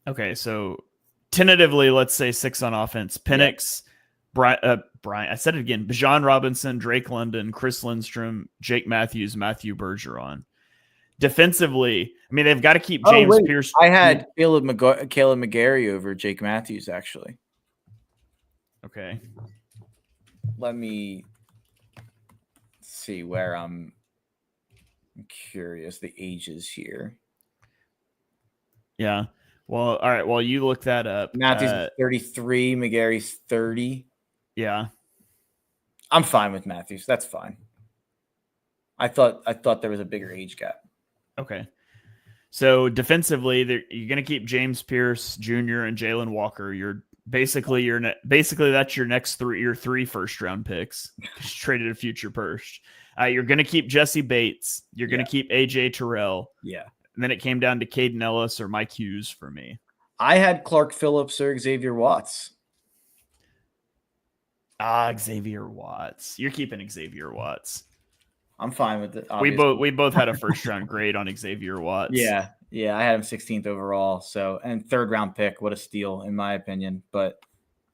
Okay, so tentatively, let's say 6 on offense. Penix, Brian. I said it again. Bijan Robinson, Drake London, Chris Lindstrom, Jake Matthews, Matthew Bergeron. Defensively, I mean, they've got to keep James Pierce. I had Caleb McGarry over Jake Matthews, actually. Okay. Let me see where I'm curious. The ages here. Yeah. Well, all right. Well, you look that up. Matthews is 33. McGarry's 30. Yeah. I'm fine with Matthews. That's fine. I thought there was a bigger age gap. Okay. So defensively, you're going to keep James Pierce Jr. and Jalen Walker. You're basically that's your next your 3 first-round picks. Traded a future first. You're going to keep Jesse Bates. You're going to keep AJ Terrell. Yeah. And then it came down to Caden Ellis or Mike Hughes for me. I had Clark Phillips or Xavier Watts. Xavier Watts. You're keeping Xavier Watts. I'm fine with it. Obviously. We both had a first round grade on Xavier Watts. Yeah. I had him 16th overall. So, and 3rd round pick, what a steal in my opinion. But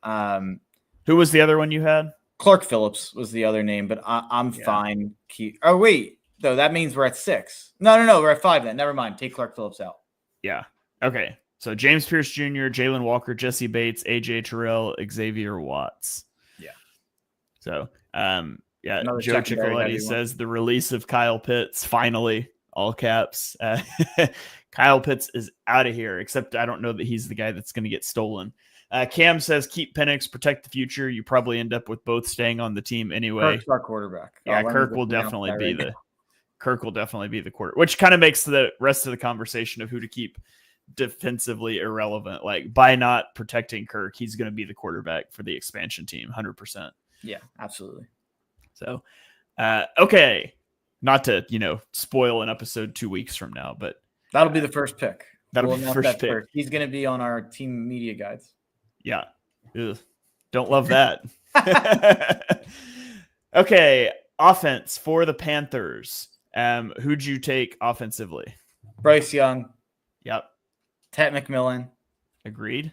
who was the other one you had? Clark Phillips was the other name, but I'm fine. Oh wait, though that means we're at 6. No, we're at 5 then. Never mind. Take Clark Phillips out. Yeah. Okay. So James Pierce Jr., Jalen Walker, Jesse Bates, AJ Terrell, Xavier Watts. Yeah. So Joe Ciccoletti says the release of Kyle Pitts finally, all caps. Kyle Pitts is out of here, except I don't know that he's the guy that's going to get stolen. Cam says keep Penix, protect the future. You probably end up with both staying on the team anyway. Kirk's our quarterback. Yeah, Kirk will definitely be the quarter, which kind of makes the rest of the conversation of who to keep defensively irrelevant. Like by not protecting Kirk, he's going to be the quarterback for the expansion team, 100%. Yeah, absolutely. So, okay, not to spoil an episode 2 weeks from now, but that'll be the first pick. That'll be the first pick. He's going to be on our team media guides. Yeah, ugh. Don't love that. Okay, offense for the Panthers. Who'd you take offensively? Bryce Young. Yep. Tet McMillan. Agreed.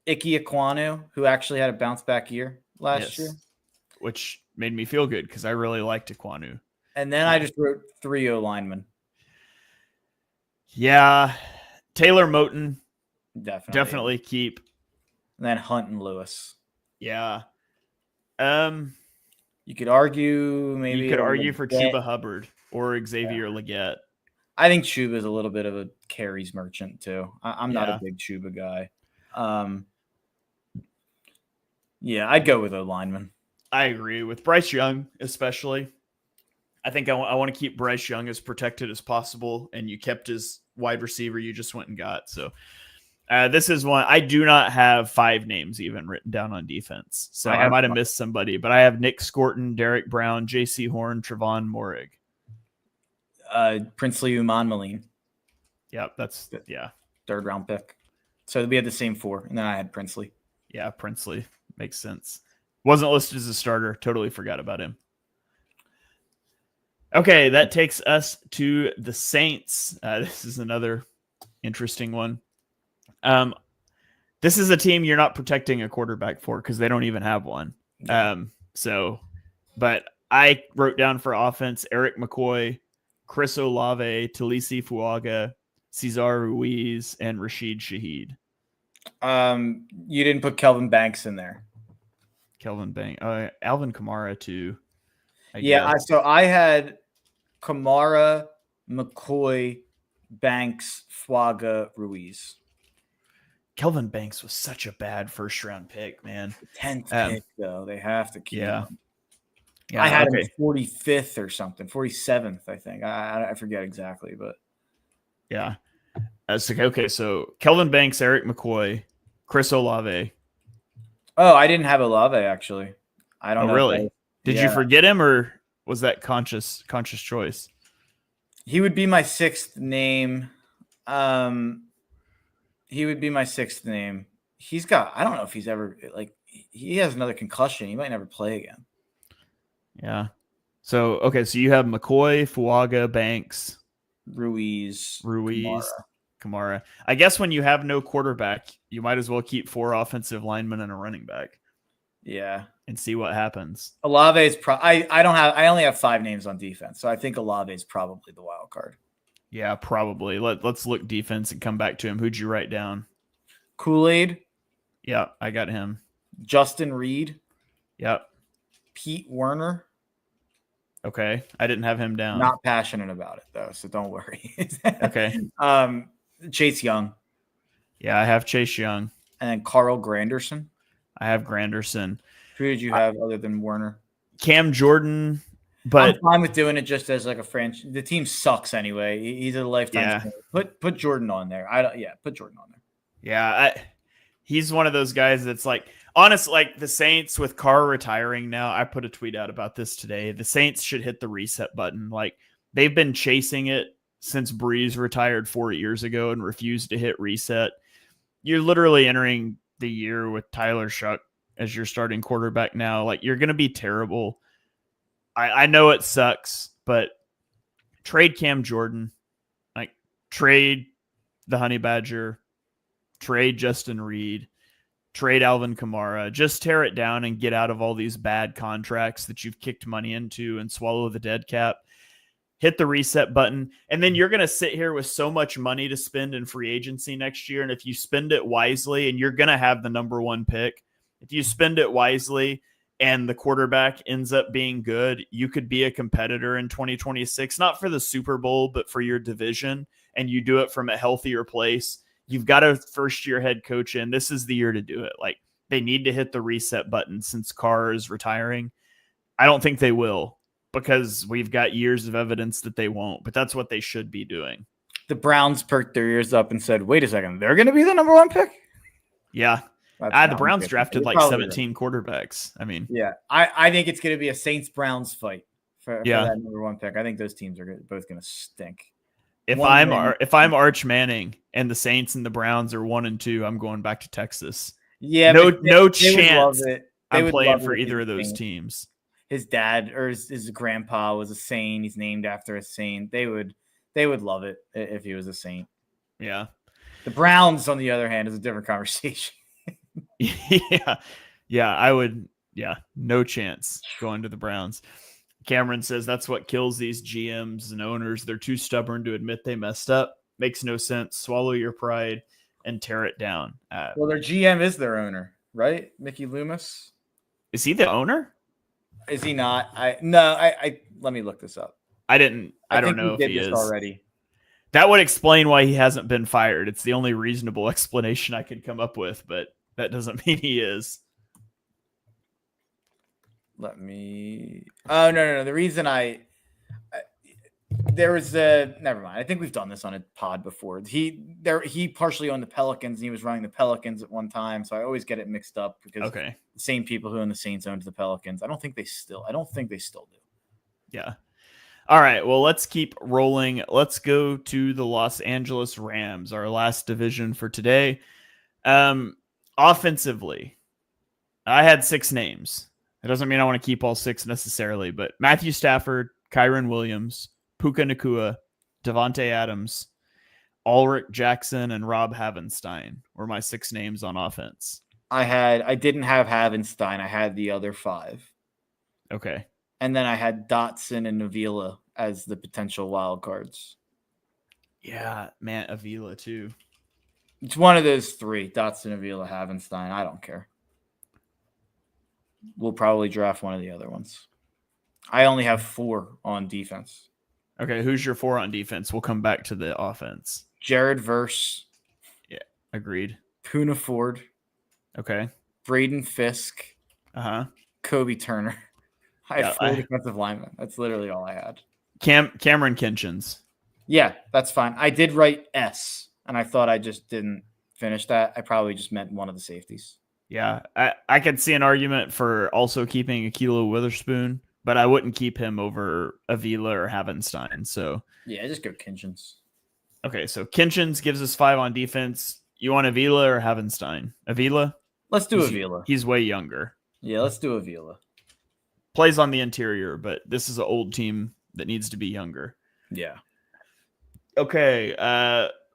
Ike Ekwonu, who actually had a bounce back year last year. Which made me feel good because I really liked Ekwonu. And then I just wrote 3 O-linemen. Yeah. Taylor Moton. Definitely keep. And then Hunt and Lewis. Yeah. You could argue maybe. You could argue for Chuba Hubbard or Xavier Legette. I think Chuba is a little bit of a carries merchant too. I'm not a big Chuba guy. I'd go with a lineman. I agree with Bryce Young, especially. I think I want to keep Bryce Young as protected as possible, and you kept his wide receiver you just went and got. So this is one. I do not have 5 names even written down on defense. So I might have missed somebody, but I have Nick Scorton, Derek Brown, J.C. Horn, Trevon Moehrig. Princely Uman-Maleen. Yep, that's 3rd round pick. So we had the same 4, and then I had Princely. Yeah, Princely makes sense. Wasn't listed as a starter. Totally forgot about him. Okay, that takes us to the Saints. This is another interesting one. This is a team you're not protecting a quarterback for because they don't even have one. But I wrote down for offense Eric McCoy, Chris Olave, Talisi Fuaga, Cesar Ruiz, and Rashid Shaheed. You didn't put Kelvin Banks in there. Alvin Kamara too. So I had Kamara, McCoy, Banks, Fuaga, Ruiz. Kelvin Banks was such a bad first round pick, man. 10th pick though. They have to keep him. Yeah, I had him 45th or something, 47th, I think. I forget exactly, but yeah. So Kelvin Banks, Eric McCoy, Chris Olave. Oh, I didn't have Olave actually. I don't know. Really? Did you forget him, or was that conscious choice? He would be my 6th name. He's got. I don't know if he's ever he has another concussion. He might never play again. Yeah. So you have McCoy, Fuaga, Banks, Ruiz, Kamara. I guess when you have no quarterback, you might as well keep 4 offensive linemen and a running back. Yeah. And see what happens. Olave's I only have 5 names on defense, so I think Olave is probably the wild card. Yeah, probably. Let's look defense and come back to him. Who'd you write down? Kool-Aid. Yeah, I got him. Justin Reed. Yep. Pete Werner. Okay, I didn't have him down. Not passionate about it though, so don't worry. Okay. Chase Young. Yeah, I have Chase Young. And then Carl Granderson. I have Granderson. Who did you have other than Werner? Cam Jordan. But I'm fine with doing it just as like a franchise. The team sucks anyway. He's a lifetime. Yeah. Put Jordan on there. Put Jordan on there. Yeah, he's one of those guys that's like, honestly, like the Saints with Carr retiring now. I put a tweet out about this today. The Saints should hit the reset button. Like they've been chasing it since Breeze retired 4 years ago and refused to hit reset. You're literally entering the year with Tyler Shuck as your starting quarterback now. Like you're going to be terrible. I know it sucks, but trade Cam Jordan, like trade the Honey Badger, trade Justin Reed, trade Alvin Kamara, just tear it down and get out of all these bad contracts that you've kicked money into and swallow the dead cap. Hit the reset button. And then you're going to sit here with so much money to spend in free agency next year. And if you spend it wisely, and you're going to have the number 1 pick, if you spend it wisely and the quarterback ends up being good, you could be a competitor in 2026, not for the Super Bowl, but for your division. And you do it from a healthier place. You've got a first-year head coach in. This is the year to do it. Like they need to hit the reset button since Carr is retiring. I don't think they will because we've got years of evidence that they won't, but that's what they should be doing. The Browns perked their ears up and said, wait a second, they're going to be the number 1 pick? Yeah. The Browns drafted like 17 quarterbacks. I mean, yeah, I think it's going to be a Saints-Browns fight for that number 1 pick. I think those teams are both going to stink. If I'm Arch Manning and the Saints and the Browns are 1 and 2, I'm going back to Texas. Yeah, no chance I'm playing for either of those teams. His dad or his grandpa was a Saint. He's named after a Saint. They would love it if he was a Saint. Yeah. The Browns, on the other hand, is a different conversation. Yeah, I would. Yeah, no chance going to the Browns. Cameron says that's what kills these GMs and owners. They're too stubborn to admit they messed up. Makes no sense. Swallow your pride and tear it down. Well, their GM is their owner, right? Mickey Loomis. Is he the owner? Is he not? I let me look this up. I don't know if he is already. That would explain why he hasn't been fired. It's the only reasonable explanation I could come up with, but that doesn't mean he is. Let me. Oh no! The reason there was never mind. I think we've done this on a pod before. He partially owned the Pelicans and he was running the Pelicans at one time, so I always get it mixed up because the same people who own the Saints owned the Pelicans. I don't think they still do. Yeah. All right. Well, let's keep rolling. Let's go to the Los Angeles Rams, our last division for today. Offensively, I had 6 names. It doesn't mean I want to keep all 6 necessarily, but Matthew Stafford, Kyron Williams, Puka Nacua, Devontae Adams, Ulrich Jackson, and Rob Havenstein were my 6 names on offense. I didn't have Havenstein. I had the other 5. Okay. And then I had Dotson and Avila as the potential wild cards. Yeah, man, Avila too. It's one of those 3, Dotson, Avila, Havenstein. I don't care. We'll probably draft one of the other ones. I only have 4 on defense. Okay, who's your 4 on defense? We'll come back to the offense. Jared Verse. Yeah, agreed. Poona Ford. Okay. Braden Fisk. Kobe Turner. I have 4 defensive linemen. That's literally all I had. Cameron Kinchins. Yeah, that's fine. I did write S, and I thought I just didn't finish that. I probably just meant one of the safeties. Yeah, I could see an argument for also keeping Ahkello Witherspoon, but I wouldn't keep him over Avila or Havenstein. So yeah, just go Kinchins. Okay, so Kinchins gives us 5 on defense. You want Avila or Havenstein? Avila? Let's do Avila. He's way younger. Yeah, let's do Avila. Plays on the interior, but this is an old team that needs to be younger. Yeah. Okay,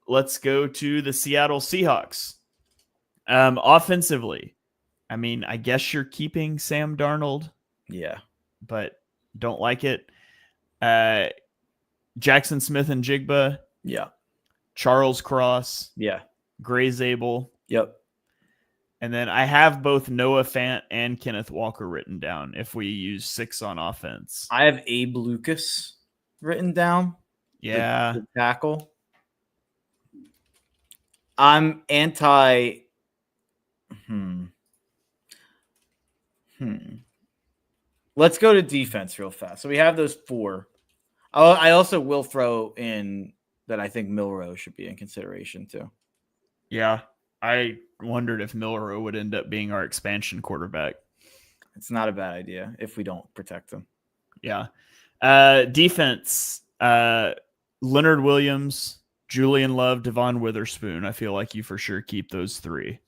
let's go to the Seattle Seahawks. Offensively, I mean, I guess you're keeping Sam Darnold. Yeah. But don't like it. Jackson Smith and Jigba. Yeah. Charles Cross. Yeah. Gray Zabel. Yep. And then I have both Noah Fant and Kenneth Walker written down if we use 6 on offense. I have Abe Lucas written down. Yeah. The tackle. I'm anti. Let's go to defense real fast. So we have those 4. I also will throw in that I think Milroe should be in consideration too. Yeah. I wondered if Milroe would end up being our expansion quarterback. It's not a bad idea if we don't protect him. Yeah. Defense. Leonard Williams, Julian Love, Devon Witherspoon. I feel like you for sure keep those 3.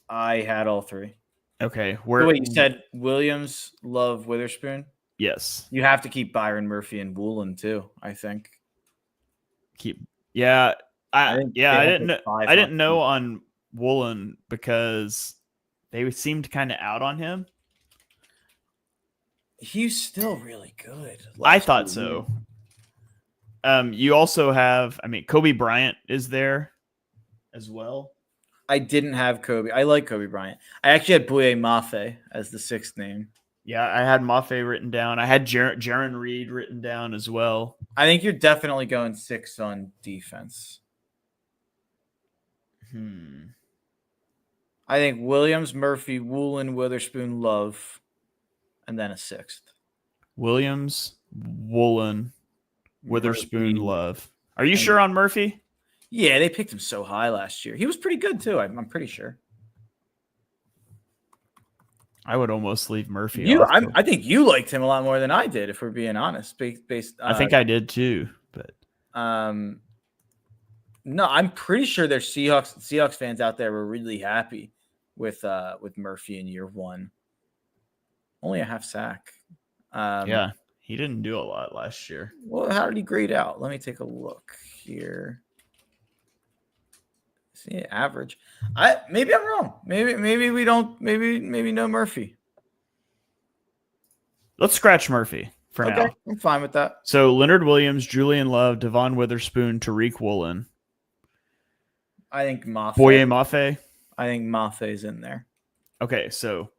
I had all 3. Okay. Wait, you said Williams, Love, Witherspoon? Yes. You have to keep Byron Murphy and Woolen too, I think. Yeah. I didn't know on Woolen because they seemed kind of out on him. He's still really good. I thought so. You also have, Kobe Bryant is there as well. I didn't have Kobe. I like Kobe Bryant. I actually had Boye Mafe as the 6th name. Yeah, I had Mafe written down. I had Jaron Reed written down as well. I think you're definitely going 6 on defense. I think Williams, Murphy, Woolen, Witherspoon, Love, and then a 6th. Williams, Woolen, Witherspoon, Love. Are you sure on Murphy? Yeah, they picked him so high last year. He was pretty good too. I'm pretty sure. I would almost leave Murphy off. I think you liked him a lot more than I did, if we're being honest. I think I did too, but no, I'm pretty sure there's Seahawks fans out there were really happy with Murphy in year 1. Only a half sack. Yeah, he didn't do a lot last year. Well, how did he grade out? Let me take a look here. See, average. Maybe I'm wrong. Maybe we don't. Maybe no Murphy. Let's scratch Murphy for now. I'm fine with that. So Leonard Williams, Julian Love, Devon Witherspoon, Tariq Woolen. I think Mafe. Boye Mafe. I think Mafe's in there. Okay, so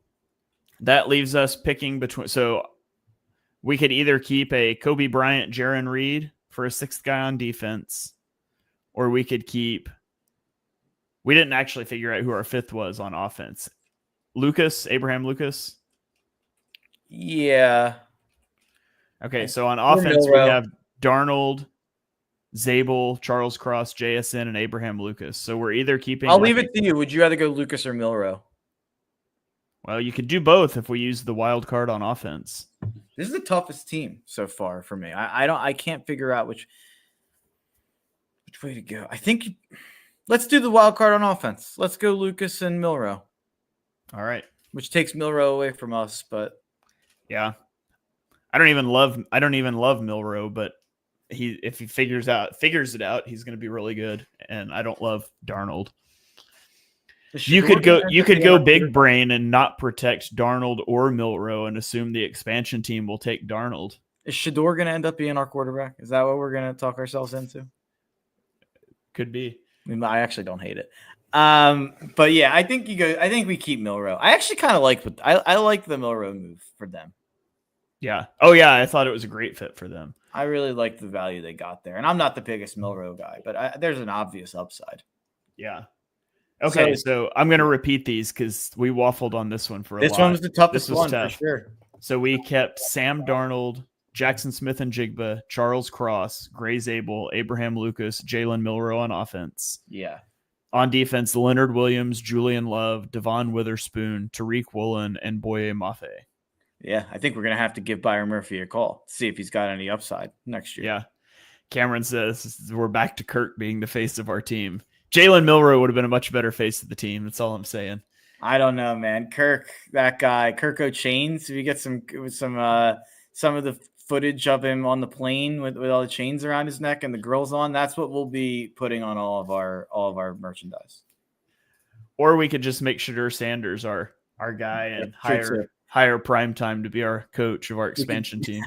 that leaves us picking between. So we could either keep a Kobe Bryant, Jaron Reed for a 6th guy on defense, or we could keep. We didn't actually figure out who our 5th was on offense. Abraham Lucas. Yeah. Okay, so on offense we have Darnold, Zabel, Charles Cross, JSN, and Abraham Lucas. So we're either keeping. I'll leave it to you. Would you rather go Lucas or Milroe? Well, you could do both if we use the wild card on offense. This is the toughest team so far for me. I can't figure out which way to go. I think let's do the wild card on offense. Let's go Lucas and Milroe. All right. Which takes Milroe away from us, but yeah. I don't even love Milroe, but if he figures it out, he's going to be really good. And I don't love Darnold. You could go big brain and not protect Darnold or Milroe and assume the expansion team will take Darnold. Is Shedeur going to end up being our quarterback? Is that what we're going to talk ourselves into? Could be. I actually don't hate it. But yeah, I think we keep Milroe. I actually kind of I like the Milroe move for them. Yeah. Oh yeah. I thought it was a great fit for them. I really like the value they got there. And I'm not the biggest Milroe guy, but there's an obvious upside. Yeah. Okay. So I'm going to repeat these because we waffled on this one for a lot. This one was the toughest one for sure. So we kept Sam Darnold, Jackson Smith and Jigba, Charles Cross, Gray Zabel, Abraham Lucas, Jalen Milroe on offense. Yeah. On defense, Leonard Williams, Julian Love, Devon Witherspoon, Tariq Woolen, and Boye Mafe. Yeah, I think we're going to have to give Byron Murphy a call to see if he's got any upside next year. Yeah. Cameron says we're back to Kirk being the face of our team. Jalen Milroe would have been a much better face of the team. That's all I'm saying. I don't know, man. Kirk, that guy, Kirk O'Chains. If you get some of the footage of him on the plane with all the chains around his neck and the grills on. That's what we'll be putting on all of our merchandise. Or we could just make Shedeur Sanders our guy and hire Primetime to be our coach of our expansion team.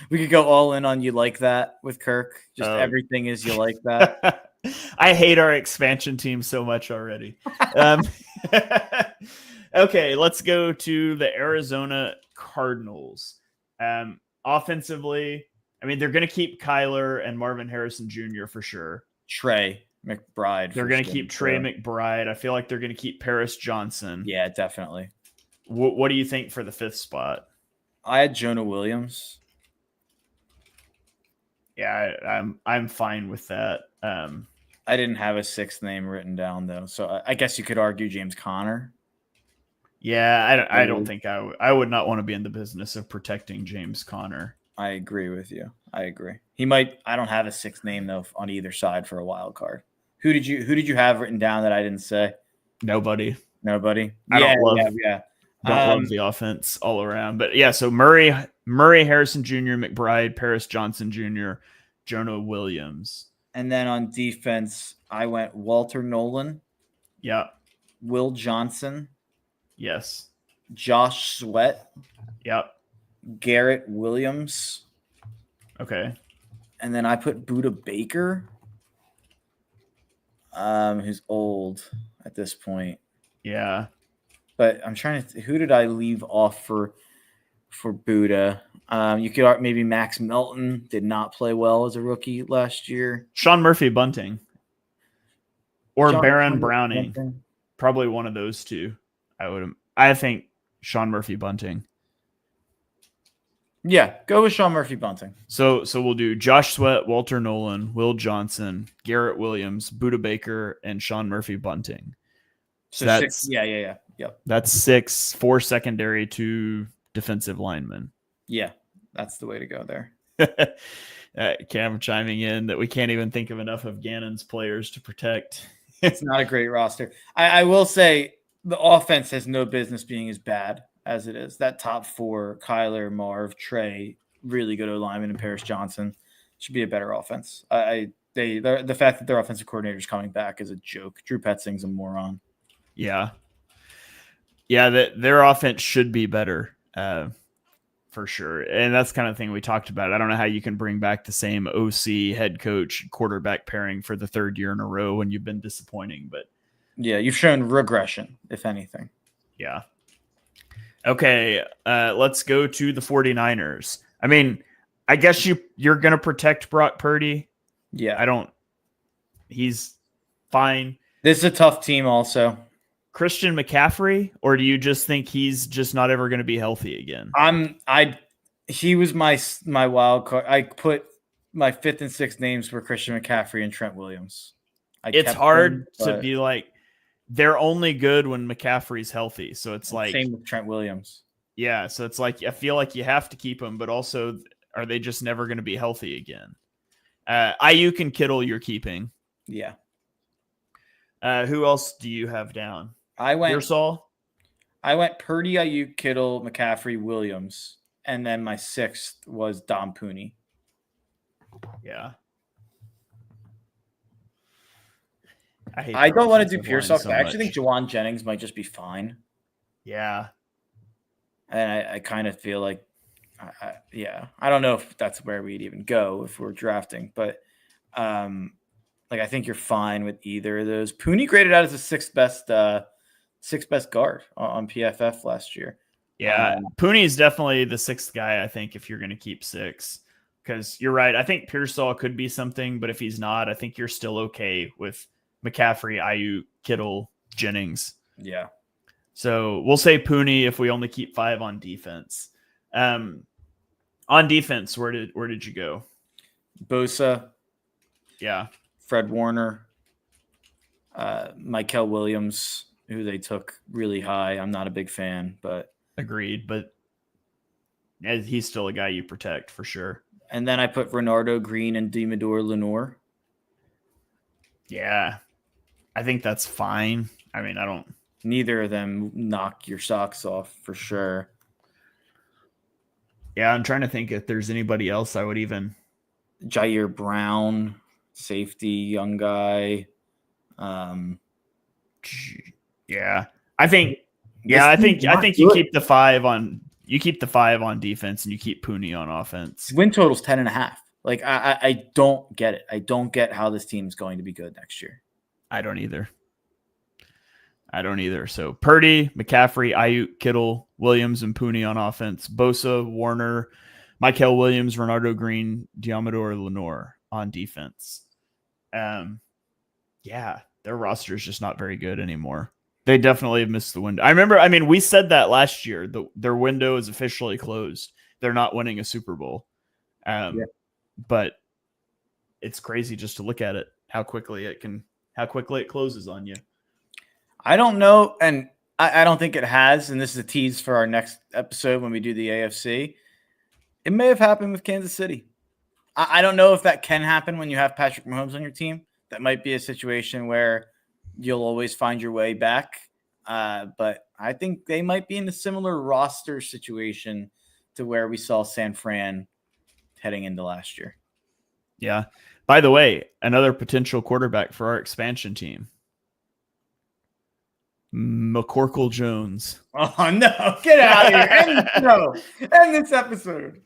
We could go all in on You Like That with Kirk. Just everything is You Like That. I hate our expansion team so much already. Okay, let's go to the Arizona Cardinals. Offensively, I mean, they're going to keep Kyler and Marvin Harrison Jr. for sure. Trey McBride. They're going to keep Trey McBride. I feel like they're going to keep Paris Johnson. Yeah, definitely. What do you think for the 5th spot? I had Jonah Williams. Yeah, I'm fine with that. I didn't have a 6th name written down though, so I guess you could argue James Conner. Yeah, I don't think I would not want to be in the business of protecting James Conner. I agree with you. I agree. He might. I don't have a 6th name though on either side for a wild card. Who did you have written down that I didn't say? Nobody. I don't love the offense all around, but yeah. So Murray, Harrison Jr., McBride, Paris Johnson Jr., Jonah Williams, and then on defense, I went Walter Nolan. Yeah. Will Johnson. Yes. Josh Sweat. Yep. Garrett Williams. Okay. And then I put Budda Baker, who's old at this point. Yeah. But I'm trying to who did I leave off for Budda? You could maybe Max Melton did not play well as a rookie last year. Sean Murphy Bunting. Or Baron Browning. Bunting. Probably one of those two. I think Sean Murphy Bunting. Yeah, go with Sean Murphy Bunting. So we'll do Josh Sweat, Walter Nolan, Will Johnson, Garrett Williams, Budda Baker, and Sean Murphy Bunting. So that's 6, yeah. Yep. That's 6, 4 secondary, 2 defensive linemen. Yeah, that's the way to go there. Cam chiming in that we can't even think of enough of Gannon's players to protect. It's not a great roster. I will say the offense has no business being as bad as it is. That top 4, Kyler, Marv, Trey, really good O-lineman, and Paris Johnson should be a better offense. The fact that their offensive coordinator is coming back is a joke. Drew Petzing's a moron. Yeah, their offense should be better for sure, and that's the kind of thing we talked about. I don't know how you can bring back the same OC, head coach, quarterback pairing for the 3rd year in a row when you've been disappointing. But yeah, you've shown regression, if anything. Yeah. Okay, let's go to the 49ers. I mean, I guess you're going to protect Brock Purdy. Yeah. He's fine. This is a tough team also. Christian McCaffrey, or do you just think he's just not ever going to be healthy again? He was my wild card. I put my 5th and 6th names for Christian McCaffrey and Trent Williams. It's hard to be like, they're only good when McCaffrey's healthy. So it's like same with Trent Williams. Yeah. So it's like, I feel like you have to keep him, but also are they just never going to be healthy again? Ayuk and Kittle you're keeping. Yeah. Who else do you have down? I went Pearsall. I went Purdy, Ayuk, Kittle, McCaffrey, Williams, and then my 6th was Dom Pooney. Yeah. I don't want to do Pearsall. I actually think Jawan Jennings might just be fine. Yeah. And I kind of feel like, I don't know if that's where we'd even go if we're drafting, but I think you're fine with either of those. Pooney graded out as the 6th best guard on PFF last year. Yeah, Pooney is definitely the 6th guy, I think, if you're going to keep 6. Because you're right. I think Pearsall could be something, but if he's not, I think you're still okay with McCaffrey, Ayuk, Kittle, Jennings. Yeah. So we'll say Pooney if we only keep 5 on defense. On defense, where did you go? Bosa. Yeah. Fred Warner. Mykel Williams, who they took really high. I'm not a big fan, but agreed. But he's still a guy you protect for sure. And then I put Renardo Green and Demador Lenore. Yeah, I think that's fine. I mean, neither of them knock your socks off for sure. Yeah, I'm trying to think if there's anybody else I would even. Jair Brown, safety, young guy. Yeah, I think. Yeah, I think you keep the 5 on. You keep the 5 on defense, and you keep Pooney on offense. Win total's 10.5. Like I don't get it. I don't get how this team's going to be good next year. I don't either. So Purdy, McCaffrey, Ayuk, Kittle, Williams, and Pooney on offense. Bosa, Warner, Michael Williams, Renardo Green, Diamador Lenore on defense. Yeah, their roster is just not very good anymore. They definitely have missed the window. I remember, we said that last year. Their window is officially closed. They're not winning a Super Bowl. But it's crazy just to look at it, how quickly it closes on you. I don't know, and I don't think it has, and this is a tease for our next episode when we do the AFC. It may have happened with Kansas City. I don't know if that can happen when you have Patrick Mahomes on your team. That might be a situation where you'll always find your way back. But I think they might be in a similar roster situation to where we saw San Fran heading into last year. Yeah. By the way, another potential quarterback for our expansion team. McCorkle Jones. Oh no! Get out of here! End this episode.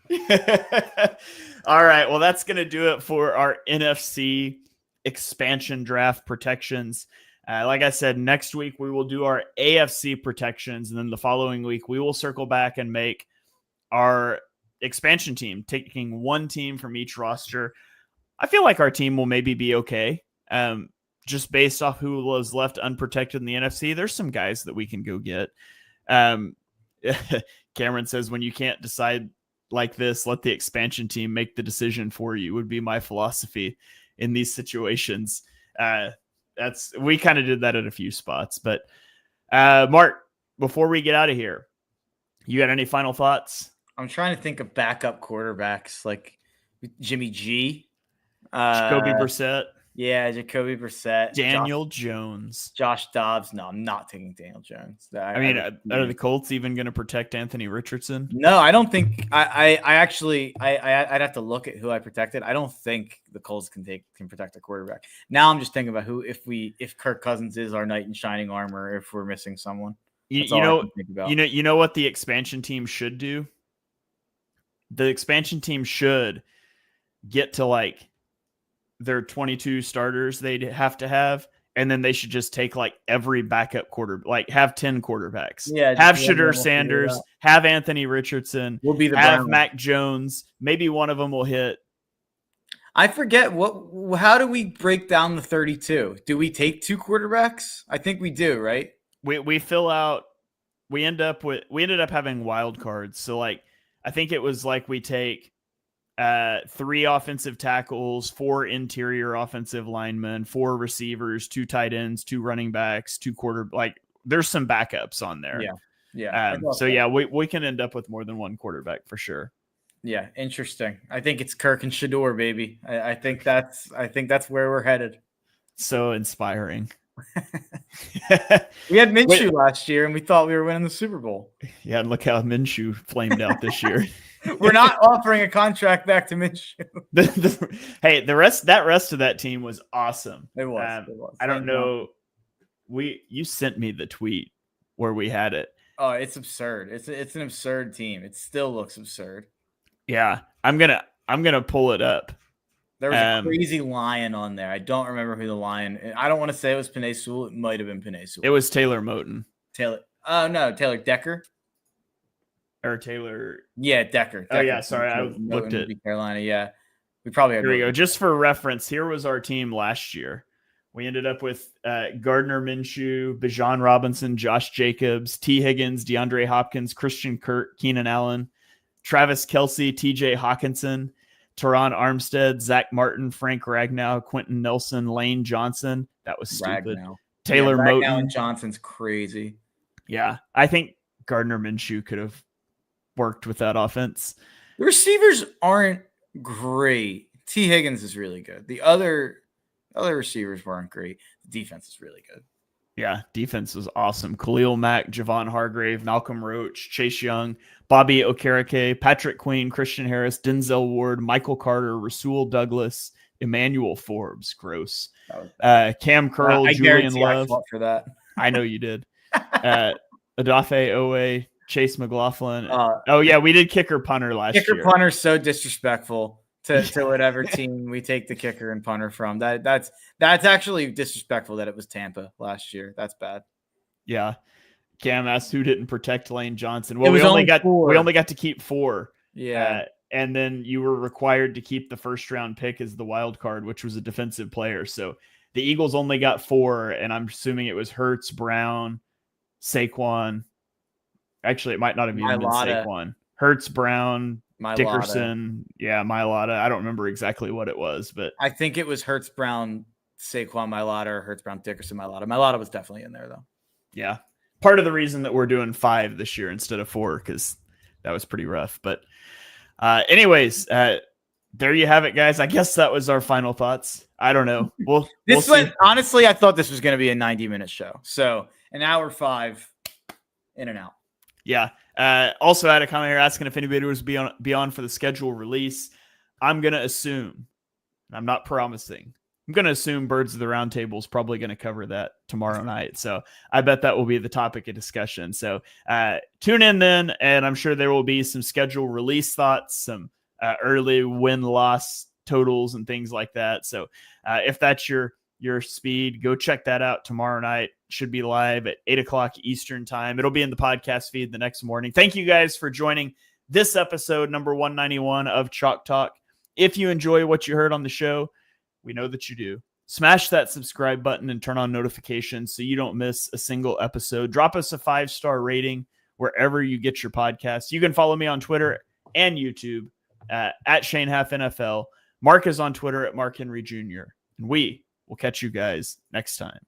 All right. Well, that's going to do it for our NFC expansion draft protections. Like I said, next week we will do our AFC protections, and then the following week we will circle back and make our expansion team, taking one team from each roster. I feel like our team will maybe be okay. Just based off who was left unprotected in the NFC, there's some guys that we can go get. Cameron says, when you can't decide like this, let the expansion team make the decision for you, would be my philosophy in these situations. We kind of did that at a few spots. But Mark, before we get out of here, you got any final thoughts? I'm trying to think of backup quarterbacks like Jimmy G. Jacoby Brissett. Yeah, Jacoby Brissett. Daniel Jones. Josh Dobbs. No, I'm not taking Daniel Jones. Are the Colts even going to protect Anthony Richardson? No, I don't think. I'd have to look at who I protected. I don't think the Colts can protect a quarterback. Now I'm just thinking about if Kirk Cousins is our knight in shining armor, if we're missing someone. You know what the expansion team should do? The expansion team should get to like their 22 starters they'd have to have, and then they should just take like every backup have 10 quarterbacks. Yeah, have Shedeur Sanders, have Anthony Richardson, we'll be the have Browns. Mac Jones. Maybe one of them will hit. I forget how do we break down the 32? Do we take 2 quarterbacks? I think we do, right? We fill out. We ended up having wild cards. So like, I think it was like we take 3 offensive tackles, 4 interior offensive linemen, 4 receivers, 2 tight ends, 2 running backs, 2 there's some backups on there. Yeah. We can end up with more than one quarterback for sure. Yeah. Interesting. I think it's Kirk and Shedeur, baby. I think that's where we're headed. So inspiring. We had Minshew last year and we thought we were winning the Super Bowl. Yeah. And look how Minshew flamed out this year. We're not offering a contract back to Minshew. The rest of that team was awesome. It was. I don't know. You sent me the tweet where we had it. Oh, it's absurd. It's an absurd team. It still looks absurd. Yeah, I'm gonna pull it up. There was a crazy lion on there. I don't remember who the lion. I don't want to say it was Penei Sewell. It might have been Penei Sewell. It was Taylor Moton. Taylor. Oh no, Taylor Decker. Or Taylor. Yeah, Decker. Oh yeah, sorry, I looked at Carolina. Yeah, we probably. Here we go. Just for reference, here was our team last year. We ended up with Gardner Minshew, Bijan Robinson, Josh Jacobs, T. Higgins, DeAndre Hopkins, Christian Kirk, Keenan Allen, Travis Kelce, T.J. Hawkinson, Teron Armstead, Zach Martin, Frank Ragnow, Quentin Nelson, Lane Johnson. That was stupid. Ragnow. Taylor Moton. Ragnow and Johnson's crazy. Yeah, I think Gardner Minshew could have worked with that offense. The receivers aren't great. T. Higgins is really good. The other receivers weren't great. The defense is really good. Yeah, defense was awesome. Khalil Mack, Javon Hargrave, Malcolm Roach, Chase Young, Bobby Okereke, Patrick Queen, Christian Harris, Denzel Ward, Michael Carter, Rasul Douglas, Emmanuel Forbes. Gross. Cam Curl, Julian Love. I fought for that. I know you did. Odafe Owe, Chase McLaughlin. Oh yeah, we did kicker punter last year. Kicker punter so disrespectful to whatever team we take the kicker and punter from. That's actually disrespectful that it was Tampa last year. That's bad. Yeah. Cam asked who didn't protect Lane Johnson. Well, we only got to keep 4. Yeah. And then you were required to keep the first round pick as the wild card, which was a defensive player. So the Eagles only got 4, and I'm assuming it was Hurts, Brown, Saquon. Actually, it might not have even been Saquon. Hurts, Brown, Dickerson. Yeah, Mailata. I don't remember exactly what it was, but I think it was Hurts, Brown, Saquon, Mailata, or Hurts, Brown, Dickerson, Mailata. Mailata was definitely in there, though. Yeah. Part of the reason that we're doing 5 this year instead of 4, because that was pretty rough. But anyways, there you have it, guys. I guess that was our final thoughts. I don't know. We'll see. Honestly, I thought this was going to be a 90-minute show. So an hour 5 in and out. Yeah. Also had a comment here asking if anybody was be on for the schedule release. I'm going to assume, I'm not promising, I'm going to assume Birds of the Round Table is probably going to cover that tomorrow night. So I bet that will be the topic of discussion. So tune in then, and I'm sure there will be some schedule release thoughts, some early win-loss totals and things like that. So if that's your speed, go check that out tomorrow night. Should be live at 8:00 Eastern time. It'll be in the podcast feed the next morning. Thank you guys for joining this episode, number 191 of Chalk Talk. If you enjoy what you heard on the show, we know that you do. Smash that subscribe button and turn on notifications so you don't miss a single episode. Drop us a 5-star rating wherever you get your podcasts. You can follow me on Twitter and YouTube at Shane Half NFL. Mark is on Twitter at Mark Henry Jr. And we will catch you guys next time.